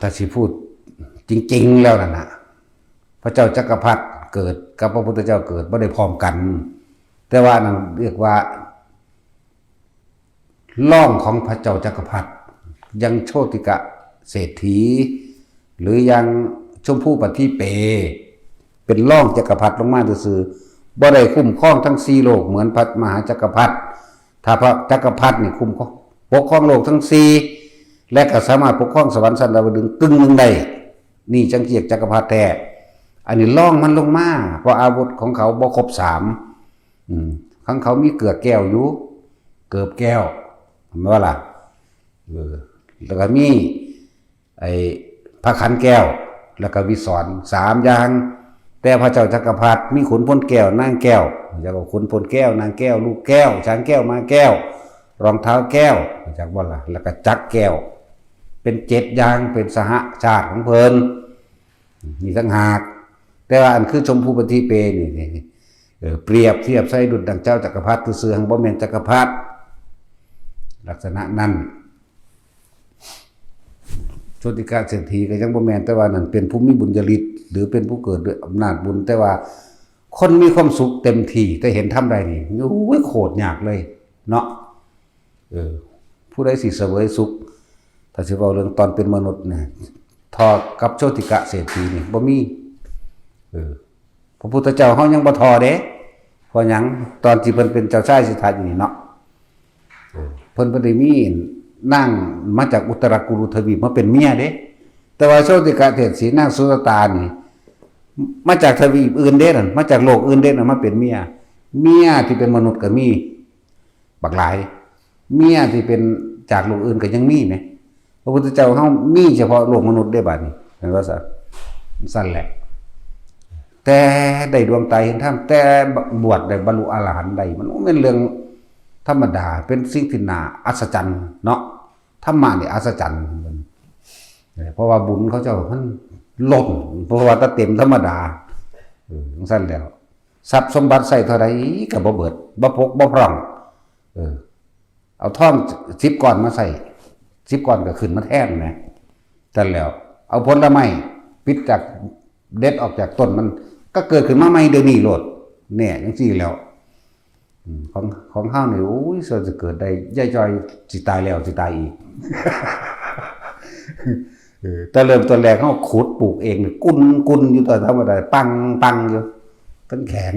ถ้าสิพูดจริงๆแล้วนั่นน่ะพระเจ้าจักรพรรดิเกิดกับพระพุทธเจ้าเกิดบ่ได้พร้อมกันแต่ว่านั่นเรียกว่าล่องของพระเจ้าจักรพรรดิยังโชติกะเศรษฐีหรือยังชมพู่ปฏิเปเป็นล่องจักรพรรดิลงมาซื่อๆบ่ได้คุ้มครองทั้ง4โลกเหมือนพระมหาจักรพรรดิถ้าพระจักรพรรดินี่คุ้มปกครองโลกทั้ง4และก็สามารถปกครองสวรรค์ชั้นดาวดึงส์กึ่งนึงได้นี่จังเกียกจักรพรรดิแท้อันนี้ล่องมันลงมาเพราะอาวุธของเขาบ่ครบ3ของเขามีเกือกแก้วอยู่เกือบแก้วเห็นบ่ล่ะแล้วก็มีไอ้พระขันแก้วแล้วก็วิสร3อย่าง แต่พระเจ้าจักรพรรดิมีขุนพลแก้วนางแก้วจากขุนพลแก้วนางแก้วลูกแก้วช้างแก้วมาแก้วรองเท้าแก้วจากว่าล่ะแล้วก็จักรแก้วเป็น7อย่างเป็นสหชาติของเพิ่นมีทั้งหากแต่ว่าอันคือชมพูปฏิเปนี่เปรียบเทียบใส่ดุจดังเจ้าจักรพรรดิซื่อๆหังบ่แม่นจักรพรรดิลักษณะนั้นโชติกาเศรษฐีก็ยังบ่แม่นแต่ว่านั่นเป็นผู้มีบุญญาฤทธิ์หรือเป็นผู้เกิดด้วยอำนาจบุญแต่ว่าคนมีความสุขเต็มที่แต่เห็นทำได้นี่โอ้ยโคตรยากเลยเนาะผู้ใดสิเสวยสุขถ้าสิเว้าเรื่องตอนเป็นมนุษย์เนี่ยทอกับโชติกะเศรษฐีนี่บ่มีพระพุทธเจ้าเฮายังบ่ทอเด้เพราะหยังตอนที่เพิ่นเป็นเจ้าชายสิทธัตถ์อยู่นี่เนาะเพิ่นบ่ได้มีนั่งมาจากอุตรกุรุทวีปมาเป็นเมียเด้แต่ว่าโชติกะเศรษฐีนางสุรตานี่มาจากทวีปอื่นเด้นั่นมาจากโลกอื่นเด้นั่นมาเป็นเมียที่เป็นมนุษย์ก็มีบักหลายเมียที่เป็นจากโลกอื่นก็ยังมีไหมพระพุทธเจ้าเฮามีเฉพาะโลกมนุษย์ได้บัดนี้เห็นว่าสั่นแหละแต่ได้ดวงตาเห็นธรรมแต่บวชได้บรรลุอรหันต์ได้มันเป็นเรื่องธรรมดาเป็นสิ่งที่น่าอัศจรรย์เนาะธรรมะนี่อัศจรรย์เพราะว่าบุญเขาเจ้ามันล้นเพราะว่าถ้าเต็มธรรมดาสั่นแล้วทรัพย์สมบัติใส่เท่าไรก็บ่เบิดบ่พกบ่พร่องเอาทอง10 ก้อนมาใส่10 ก้อนก็ขึ้นมาแทนนะสั่นแล้วเอาผลไม้ปิดจากเด็ดออกจากต้นมันก็เกิดขึ้นมาใหม่เดี๋ยวนี้โลดเนี่ยจังซี่แล้วของเฮานี่โอ้ยส่วนจะเกิดได้ย่อยจอยสิตายแล้วสิตายอีกแต่เริ่มต้นแรกเฮาขุดปลูกเองนี่กุนอยู่ต่อธรรมดาปังอยู่ต้นแข็ง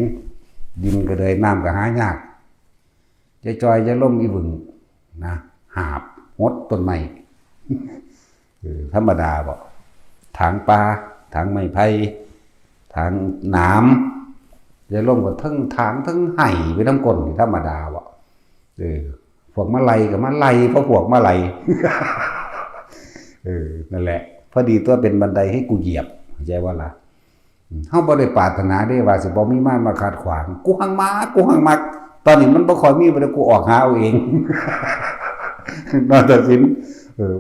ดินก็เลยน้ำก็หายากย่อยจอยจะล่มอีบึงนะหาบหดต้นไม้ธรรมดาบ่ถางปลาถางไม้ไผ่ถางหนามจะล่มกับทั้งถางทั้งไห่ไปน้ำก้นธรรมดาบ่พวกมะไลกับมะไลเพราะพวกมะไลนั่นแหละพอดีตัวเป็นบันไดให้กูเหยียบใจว่าล่ะเฮาบ่ได้ปรารถนาได้ว่าสิบ่มีม่านมาขัดขวางกูหังมักตอนนี้มันบ่ค่อยมีบ่ได้กูออกหาเอาเองนอนตัดสิน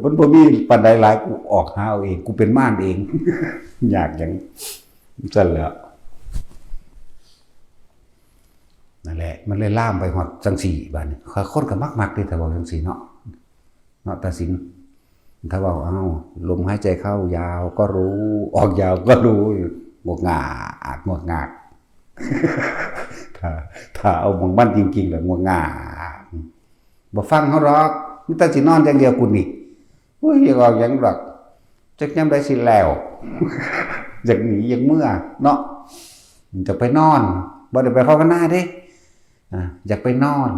มันบ่มีปานใดหลายกูออกหาเอาเองกูเป็นม่านเองอยากอย่างซั่นแหละนั่นแหละมันเลยล่ามไปฮอดจังซี่บัดนี้คนก็มักๆเด้ถ้าเว้าจังซี่เนาะตัดสินถ้าว่าลมหายใจเข้ายาวก็รู้ออกยาวก็รู้งกงากถ้าเอามองบ้านจริงๆแล้วงกงาบ่ฟังเขาหรอกมีแต่สินอนอย่างเดียวกูนี่โอ้ยอย่าออกอย่างหรอกจักยามได้สิแล้วอยากหนีอยากเมื่อเนาะจะไปนอนบ่ได้ไปภาวนาเด้อยากไปนอน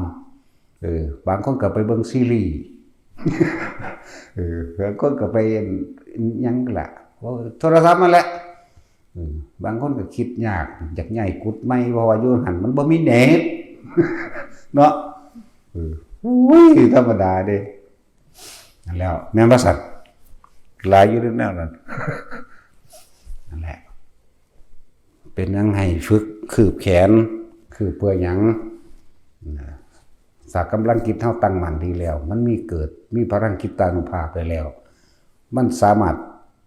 บางคนก็ไปเบิ่งซีรีส์บางคนก็ไปยังล่ะโทรศัพท์มาแหละบางคนก็คิดยากอยากใหญ่กุดไม่เพราะว่าอยู่หันมันบ่มีเน็ตเนาะอุ้ยธรรมดาเด้นั่นแล้วแม่นบ่สัตว์หลายอยู่แนวนั้นนั่นแหละเป็นยังให้ฝึกคืบแขนคือเพื่อหยังสากำลังกิจเท่าตั้งมั่นดีแล้วมันมีพลังกิจตานุภาพไปแล้วมันสามารถ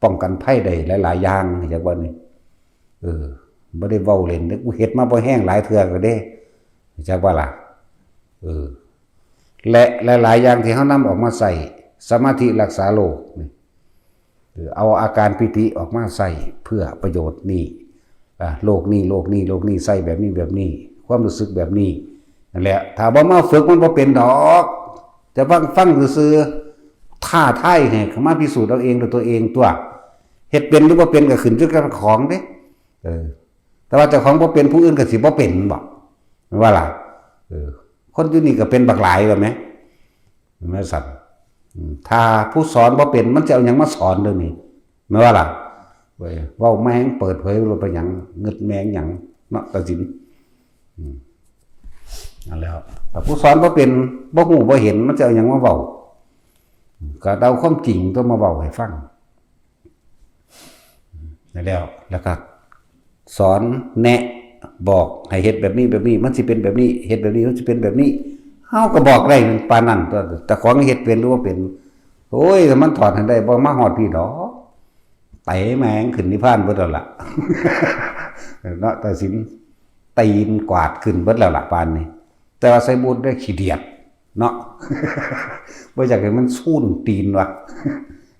ป้องกันภัยได้หลายๆอย่างจากว่านี่บ่ได้เว้าเล่นกูเฮ็ดมาบ่แห้งหลายเทื่อก็เด้จากว่าล่ะและหลายๆอย่างที่เฮานำออกมาใส่สมาธิรักษาโลกนี่เอาอาการปิติออกมาใส่เพื่อประโยชน์นี่โลกนี้ใส่แบบนี้ความรู้สึกแบบนี้นั่นแหละถ้าบ่มาฝึกมันบ่เป็นดอกจะฟังซื่อๆท่าทายให้เข้ามาพิสูจน์เอาเองด้วยตัวเองตัวเฮ็ดเป็นหรือบ่เป็นก็ขึ้นอยู่กับของเด้แต่ว่าเจ้าของบ่เป็นผู้อื่นก็สิบ่เป็นบ่ว่าล่ะคนอยู่นี่ก็เป็นบักหลายแล้วแหมแม่สัตว์ถ้าผู้สอนบ่เป็นมันจะเอาหยังมาสอนเด้อนี่แม่ว่าล่ะเว้าแม่งเปิดเผยลงไปหยังงึดแม่งหยังเนาะตัดสินนั่นแล้วถ้าผู้สอนบ่เป็นบ่ฮู้บ่เห็นมันจะเอาหยังมาเว้าก็เอาความจริงต้องมาเว้าให้ฟังนั่นแล้วก็ สอนแนะบอกให้เฮ็ดแบบนี้แบบนี้มันสิเป็นแบบนี้เฮ็ดแบบนี้มันสิเป็นแบบนี้เฮาก็บอกได้ปานนั้นแต่ของเฮ็ดเป็นหรือว่าเป็นโอ้ยถ้ามันถอดให้ได้บ่มาฮอดพี่ดอกไตแมงขึ้นนิพพานเบิดแล้วล่ะ เนาะแต่สินตีนกวาดขึ้นเบิดแล้วล่ะปานนี้แต่ว่าใส่บุญได้ขี้เดียดเนาะ บ่อยากให้มันซูนตีนว่ะ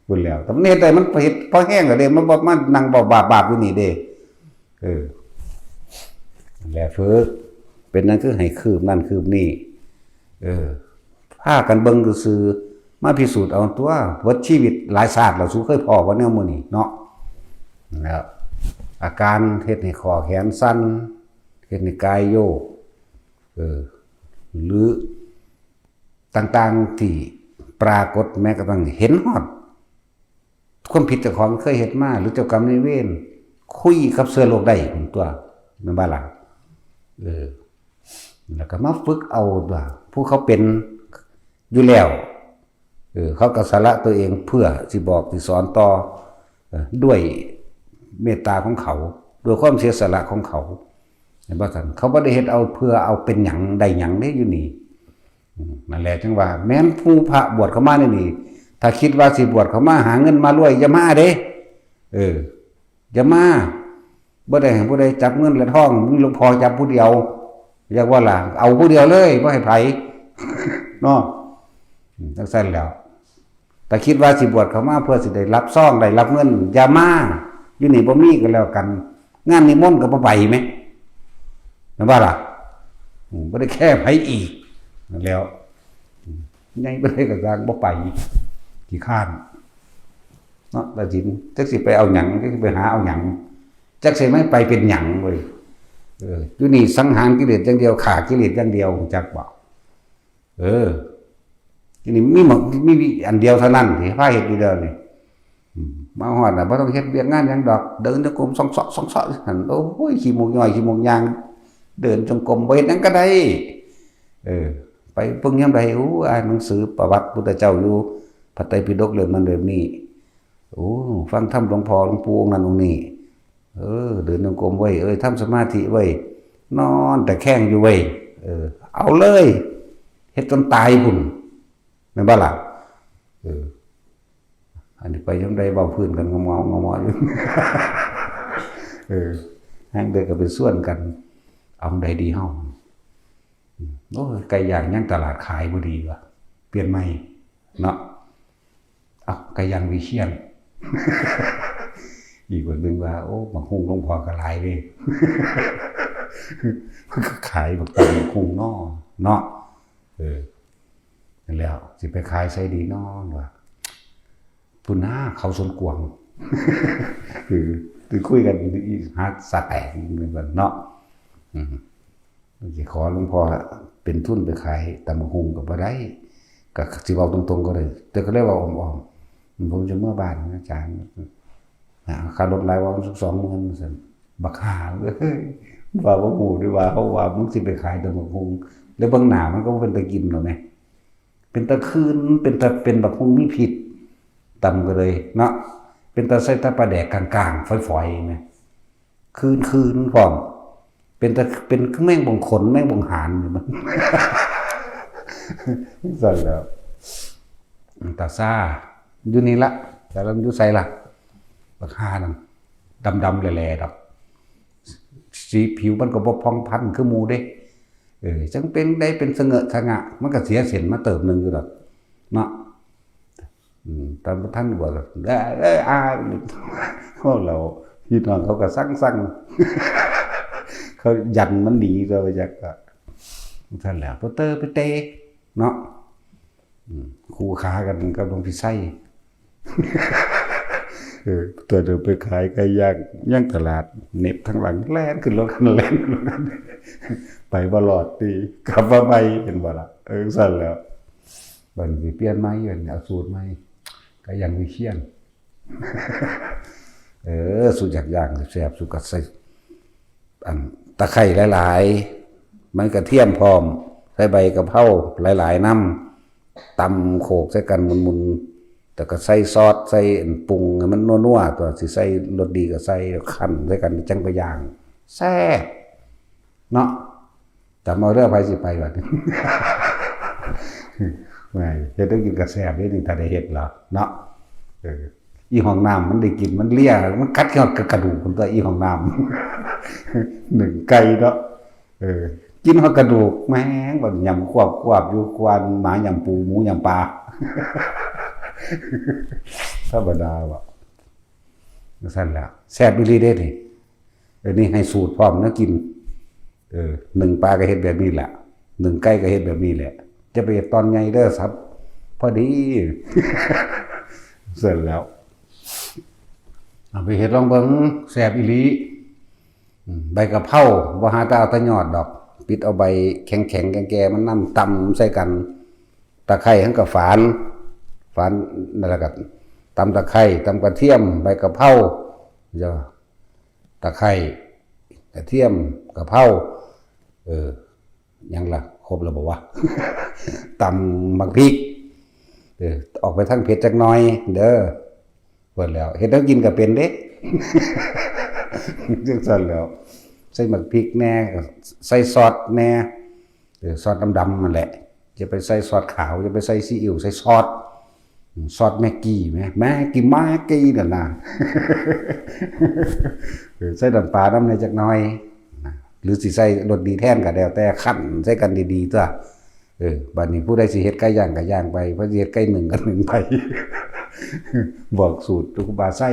พูดแล้วแต่มันเฮ็ดได้มันเฮ็ดพอแห้งแล้วเด้มันบ่มานั่งบ่บาปๆอยู่นี่เด้แล้วฝึกเป็นนั่นคือให้คืบนั่นคืบนี่พากันเบิ่งซื่อๆมาพิสูจน์เอาตัววัดชีวิตหลายศาสตร์เราสู้เคยพอบ่แนวมื้อนี้เนาะแล้วอาการเฮ็ดให้คอแขนสั่นเฮ็ดให้กายโยกหรือต่างๆที่ปรากฏแม้กระทั่งเห็นฮอดความผิดเจ้าของเคยเฮ็ดมาหรือเจ้ากรรมนายเวรคุยกับเสือโลกได้ผมตัวแม่นบ่ล่ะแล้วก็มาฝึกเอาว่าผู้เขาเป็นอยู่แล้วเขาก็สละตัวเองเพื่อสิบอกสิสอนต่อด้วยเมตตาของเขาด้วยความเสียสละของเขาเห็นบ่ซั่นเขาบ่ได้เฮ็ดเอาเพื่อเอาเป็นหยังได้หยังเด้อยู่นี่นั่นแหละจังว่าแม้นผู้พระบวชเข้ามานี่ถ้าคิดว่าสิบวชเข้ามาหาเงินมารวยอย่ามาเด้อย่ามาบ่ได้ให้ผู้ใดจับเงินและทองมีหลวงพ่อจับผู้เดียวเรียกว่าล่ะเอาผู้เดียวเลยบ่ให้ไผ เนาะจังซั่นแล้วแต่คิดว่าสิบวชเข้ามาเพื่อสิได้รับซองได้รับเงินอย่ามาอยู่นี่บ่มีก็แล้วกันงานนิมนต์ก็บ่ไปแม่แม่นบ่ล่ะบ่ได้แค่ไผอีกนั่นแล้วใหญ่บ่ได้ก็สร้างบ่ไปขี้ข้านเนาะแต่จินจักสิไปเอาหยังจักสิไปหาเอาหยังจักสิไม่ไปเป็นหยังเว้ยอยู่นี่สังหารกิเลสอย่างเดียวฆ่ากิเลสอย่างเดียวจักบ่นี่มีอันเดียวเท่านั้นที่พาเฮ็ดอยู่เด้อนี่มาฮอดน่ะบ่ต้องเฮ็ดเวียกงานหยังดอกเดินจงกรมส่องๆหั่นโอ้ยขี้มูกย่อยขี้มูกยางเดินจงกรมบ่เฮ็ดหยังก็ได้ไปเบิ่งยามใดอ่านหนังสือประวัติพุทธเจ้าอยู่พระไตรปิฎกเรื่องนั้นเรื่องนี้ฟังธรรมหลวงพ่อหลวงปู่องค์นั้นองค์นี้เดินจงกรมไว้ทำสมาธิไว้นอนแต่แข้งอยู่ไว้เอาเลยเฮ็ดจนตายพุ่นแม่นบ่ล่ะอันนี้ไปยามใดเว้าพื้นกันงอๆอยู่ แฮงเด้อก็ไปส่วนกันเอาใดดีเฮาโอ้ยไก่ย่างยังตลาดขายบ่ดีว่ะเปลี่ยนใหม่เนาะเอาไก่ย่างวิเชียร อีกคนนึงว่าโอ้บางคงหลวงพ่อก็หลายเด้ ก็ขายบักตังคงเนาะนั่นแล้วสิไปขายใส่ดีน้อว่าพุ่นหน้าเขาสนกวง คือคุยกันหาสาแตกเหมือนกันเนาะสิขอหลวงพ่อเป็นทุนไปขายตำบักหุ่งก็บ่ได้ก็สิเว้าตรงๆก็ได้แต่ก็เลยว่าอ้อมๆผมจะเมื่อบ้านอาจารย์ค่ารถรายวันสัก 20,000 ซั่นบักหาเอ้ยว่าบ่ฮู้ด้วยว่าเขาว่ามึงสิไปขายตำบักหุ่งแล้วเบิ่งหน้ามันก็บ่เป็นตากินหรอกแม่เป็นตาคืนเป็นตาเป็นบักหุ่งมีพิษตำก็เลยเนาะเป็นตาใส่ตาปลาแดกกลางๆฝอยๆแม่คืนพร้อมเป็นแม่งบ่งขนแม่งบ่งหานนี่มัน สั่นแล้วตาซ่าอยู่นี่ละแต่เราอยู่ไสล่ะบักหานั่นดำๆแหล่ๆดอกสีผิวมันก็บ่พองพันคือหมู่เด้จังเป็นได้เป็นสง่ะมันก็เสียเส้นมาเติบนึงอยู่ดอกเนาะตอนท่านบอกพวกเราพี่น้องเขาก็สั่งเขายันมันดีเราจากท่านแล้วเตอร์ไปเตะเนาะคู่ขากันกับหลวงพี่ไส้ตัวเดินไปขายไก่ย่างตลาดเน็บทั้งหลังแล่นขึ้นรถกันแล่นไปบ่รอดดีกลับมาไปเห็นบ่ล่ะสั่นแล้วบัดนี้เปลี่ยนใหม่เอาสูตรใหม่ก็ยังวิเชียรสูตรอย่างแซ่บสูตรกับใส่อันตะไคร้หลายๆมันกระเทียมพร้อมใส่ใบกะเพราหลายๆน้ำตำโขกใส่กันมุนๆแต่ก็ใส่ซอสใส่ปรุงให้มันนัวๆตัวสิใส่รสดีก็ใส่คั่นใส่กันจังไปย่าง แซ่บเนาะแต่มาเรื่องไปสิไปก่อนไม่เฮ็ดต้องกินกระแสบนิดนึงถ้าได้เฮ็ดเหรอเนาะอีห้องน้ำมันได้กินมันเลี่ยมันกัดเข้ากระดูกคนตัวอีห้องน้ำหนึ่งไก่เนาะกินหัวกระดูกแม่งแบบยำควบอยู่ควันหมายำปูหมูยำปลาธรรมดาว่ะสั้นแล้วแซ่บอีหลีเด้นี่นี่ให้สูตรพร้อมนะกินหนึ่งปลาก็เฮ็ดแบบนี้แหละหนึ่งไก่ก็เฮ็ดแบบนี้แหละจะไปตอนไงเด้อครับพอดีเสร็จแล้วเอาไปเฮ็ดลองเบิ่งแซ่บอีหลีใบกะเพราบ่หาแต่เอาแต่ยอดดอกปิดเอาใบแข็งๆแก่ๆมันนำตำใส่กันตะไคร้ทั้งกับฝานนั่นแหละก็ตำตะไคร้ตำกระเทียมใบกะเพราเจ้าตะไคร้กระเทียมกะเพรายังล่ะครบแล้วบอกว่าตำบักพริกออกไปทั้งเผ็ดจักหน่อยเด้อเปิดแล้วเฮ็ดแล้วกินก็เป็นเด้จังซั่นแล้วใส่บักพริกแน่ใส่ซอสแน่ซอสดำๆนั่นแหละจะไปใส่ซอสขาวจะไปใส่ซีอิ๊วใส่ซอสแม็กกี้ไหมแม็กกี้นั่นน่ะใส่น้ำปลาน้ำในจักหน่อยหรือสิใส่รสดีแท่นก็แล้วแต่คั่นใส่กันดีๆตัวบัดนี้ผู้ใดสิเฮ็ดไก่ย่างก็ย่างไปผู้สิเฮ็ดไก่นึ่งก็นึ่งไปบอกสูตรครูบาใส่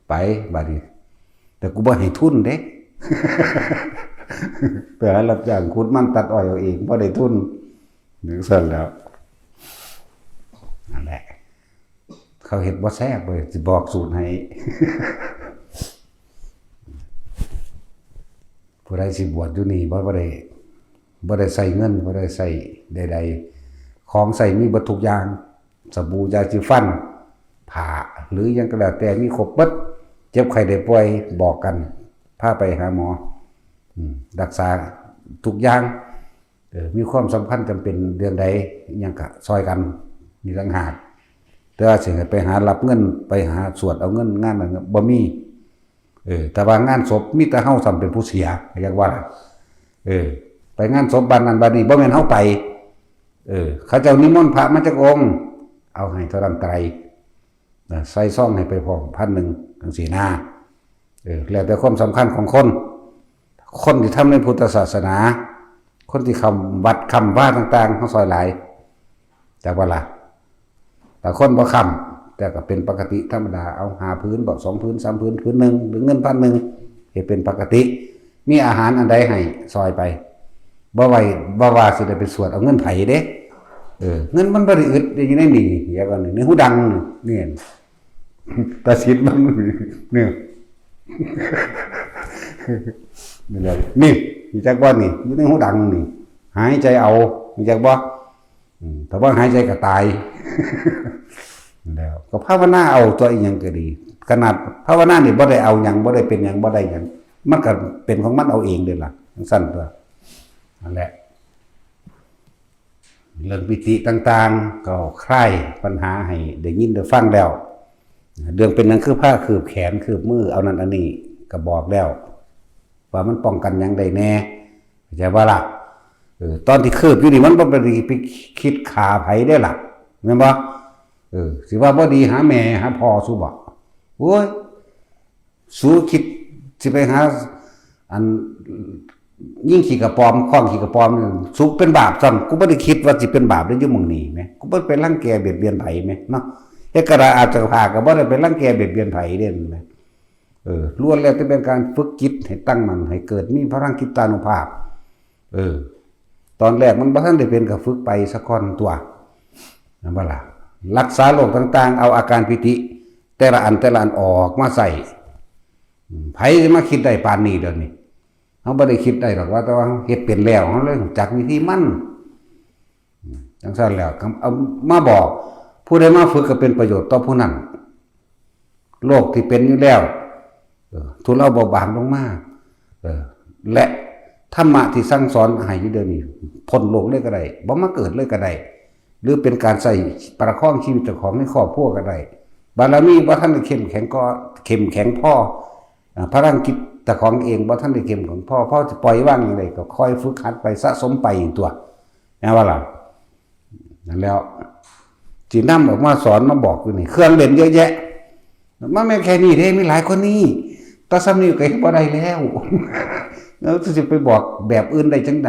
ไปบัดนี้แต่กูบ่ให้ทุนเด้ไปหารับจ้างขุดมันตัดอ้อยเอาเองบ่ได้ทุนนึกซั่นแล้วนั่นแหละเขาเฮ็ดบ่แซ่บเลยสิบอกสูตรให้ผู้ใดสิบวชอยู่นี่บ่ได้ใส่เงินบ่ได้ใส่ใดๆของใส่มีเบิดทุกอย่างสบู่ยาสีฟันผ้าหรือยังก็แล้วแต่มีครบเบิดเจ็บไข้ได้ป่วยบอกกันพาไปหาหมอรักษาทุกอย่างมีความสำคัญจำเป็นเรื่องใดยังก็ซอยกันมีต่างหากแต่ว่าสิไปหารับเงินไปหาสวดเอาเงินงานนั้นบ่มีแต่ว่างานศพมีแต่เฮาซ้ำเป็นผู้เสียเรียกว่าไปงานศพบ้านนั้นบ้านนี้บ่แม่นเฮาไปเขาเจ้านิมนต์พระมาจากองค์เอาให้เท่านั้นไตรใส่ซองให้ไปพร้อม1,000จังซี่นะแล้วแต่ความสำคัญของคนที่ทำในพุทธศาสนาคนที่คำวัดคำว่าต่างๆเฮาซอยหลายจักว่าล่ะแต่คนบ่คำแต่ก็เป็นปกติธรรมดาเอา5พื้นบ่2พื้น3พื้นพื้นนึงหรือเงิน1,000เฮ็ดเป็นปกติมีอาหารอันใดให้ซอยไปบ่ว่าสิได้ไปสวดเอาเงินไผเด้เงินมันบ่ได้อึดอยู่ในนี่อย่างว่านี่หูดังนี่ตาสิทธิ์มันนี่นี่เลยนี่มีจักบ่นี่อยู่ในหูดังนี่หายใจเอามีจักบ่ถ้าว่าหายใจก็ตายแล้วก็ภาวนาเอาตัวอีหยังก็ดีขนาดภาวนานี่บ่ได้เอาหยังบ่ได้เป็นหยังบ่ได้หยังมันก็เป็นของมันเอาเองเด้ล่ะจังซั่นตัวนั่นแหละเรื่องปิติต่างๆก็คลายปัญหาให้ได้ยินได้ฟังแล้วเรื่องเป็นหยังคือผ้าคืบแขนคืบมือเอานั่นอันนี้ก็บอกแล้วว่ามันป้องกันหยังได้แน่เข้าใจว่าล่ะตอนที่คืบอยู่นี่มันบ่ไปคิดขาไผได้ล่ะแม่นบ่สิว่าบ่ดีหาแม่หาพ่อสู้บ่โอ้ยสู้คิดสิไปหาอันยิ่งขี้กระปอมคล้องขี้กระปอมสุกเป็นบาปซ้ำกูบ่ได้คิดว่าสิเป็นบาปได้อยู่หม่องนี้แม่กูบ่ไปรังแกเบียดเบียนไผแม่เนาะเฮ็ดกระอาจจะพาก็บ่ได้ไปรังแกเบียดเบียนไผเด้แม่ล้วนแล้วแต่เป็นการฝึกจิตให้ตั้งมั่นให้เกิดมีพลังจิตานุภาพตอนแรกมันบ่ทันได้เป็นก็ฝึกไปสักก่อนตัวนั่นบ่ล่ะรักษาโรคต่างๆเอาอาการปิติแต่ละอันออกมาใส่ไผสิมาคิดได้ปานนี้เดี๋ยวนี้เฮาบ่ได้คิดได้หรอกว่าแต่ว่าเฮ็ดเป็นแล้วเฮาเลยรู้จักวิธีมันจังซั่นแล้วเอามาบอกผู้ใดมาฝึกก็เป็นประโยชน์ต่อผู้นั้นโรคที่เป็นอยู่แล้วทุเลาเบาบางลงมาและธรรมะที่สั่งสอนให้อยู่เดี๋ยวนี้พ้นโลกเลยก็ได้บ่มาเกิดเลยก็ได้หรือเป็นการใส่ประคองชีวิตเจ้าของในครอบครัวก็ได้บารมีบ่ทันได้เข้มแข็งก็เข้มแข็งพอ พลังจิตแต่ของเองบ่ท่านได้เข้มของพ่อจะปล่อยว่างอย่างไรก็ค่อยฝึกหัดไปสะสมไปอย่างตัวนะว่าล่ะนั่นแล้วจีนำออกมาสอนมาบอกอยู่นี่เครื่องเล่นเยอะแยะมันไม่แค่นี้เด้มีหลายคนนี้ตาซ้ำนี่ก็เฮ็ดบ่ได้แล้วแล้วจะไปบอกแบบอื่นได้จังได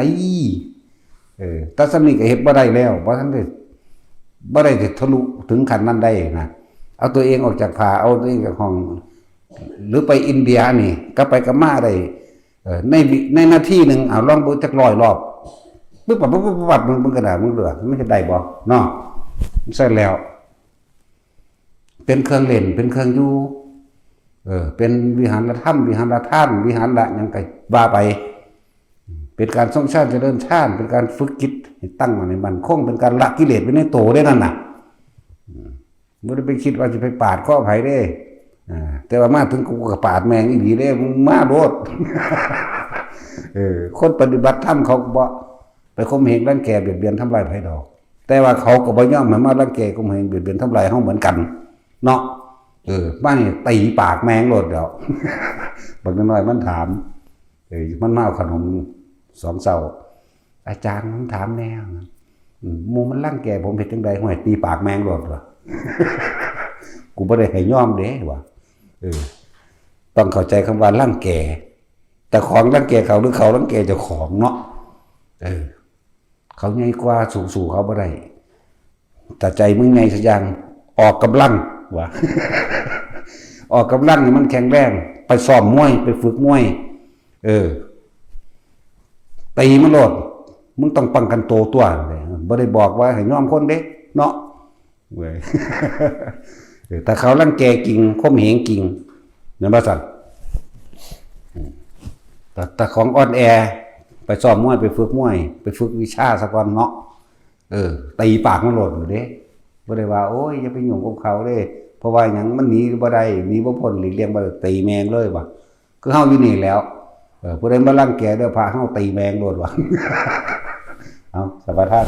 ตาซ้ำนี่ก็เฮ็ดบ่ได้แล้วบ่ทันได้บ่ได้ทะลุถึงขั้นนั้นได้นะเอาตัวเองออกจากผาเอาตัวเองจากห้องหรือไปอินเดียนี่ก็ไปกับมาได้ในนาทีนึงเอาลองบ่จัก100 รอบปึ๊บปั๊บมึงก็ได้มึงเหลือมันจะได้บ่เนาะใช่แล้วเป็นเครื่องเล่นเป็นเครื่องอยู่เป็นวิหารธรรมวิหารทานวิหารละยังไงว่าไปเป็นการทรงชาติเจริญชาติเป็นการฝึกจิตให้ตั้งในมันคงเป็นการละกิเลสไว้ในโตได้นั่นน่ะไม่ได้ไปคิดว่าจะไปปาดข้อไผ่ได้แต่ว่ามาถึงกูก็ปาดแมงอีหลีได้มึงมาโลดคนปฏิบัติธรรมเขาบ่ไปข่มเหงรังแกเบียดเบียนทำลายไผดอกแต่ว่าเขาก็บ่ยอมมารังแกข่มเหงเบียดเบียนทำลายเฮาเหมือนกันเนาะบ้านนี่ตีปากแมงโลดเดี๋ยวบางน้อยมันถามมันมาเอาขนม2 เช้าอาจารย์มันถามแนวหมู่มันรังแกผมเฮ็ดจังได๋ห้วยตีปากแมงโลดว่ะกูบ่ได้ให้ยอมเด้ว่ะต้องเข้าใจคำว่ารังแกแต่ของรังแกเขาหรือเขารังแกเจ้าของเนาะเขาใหญ่กว่าสู่เขาบ่ได้แต่ใจมึงใหญ่สักอย่างออกกำลังว่ะออกกำลังนี่มันแข็งแรงไปซ้อมมวยไปฝึกมวยตีมันโลดมึงต้องป้องกันตัวบ่ได้บอกว่าให้ยอมคนเด้เนาะเว้ยแต่เขารังแกจริงข่มเหงจริงนั่นว่าซั่นแต่ของอ่อนแอไปซ้อมมวยไปฝึกมวยไปฝึกวิชาซะก่อนเนาะตีปากมันโลดอยู่เด้บ่ได้ว่าโอ้ยอย่าไปยุ่งกับเขาเด้เพราะว่าหยังมันหนีบ่ได้หนีบ่พ้นหลีกเลี่ยงบ่ได้ตีแมงเลยว่ะคือเฮาอยู่นี่แล้วผู้ใดมารังแกเด้อพาเฮาตีแมงโลดว่ะเอาสวัสดี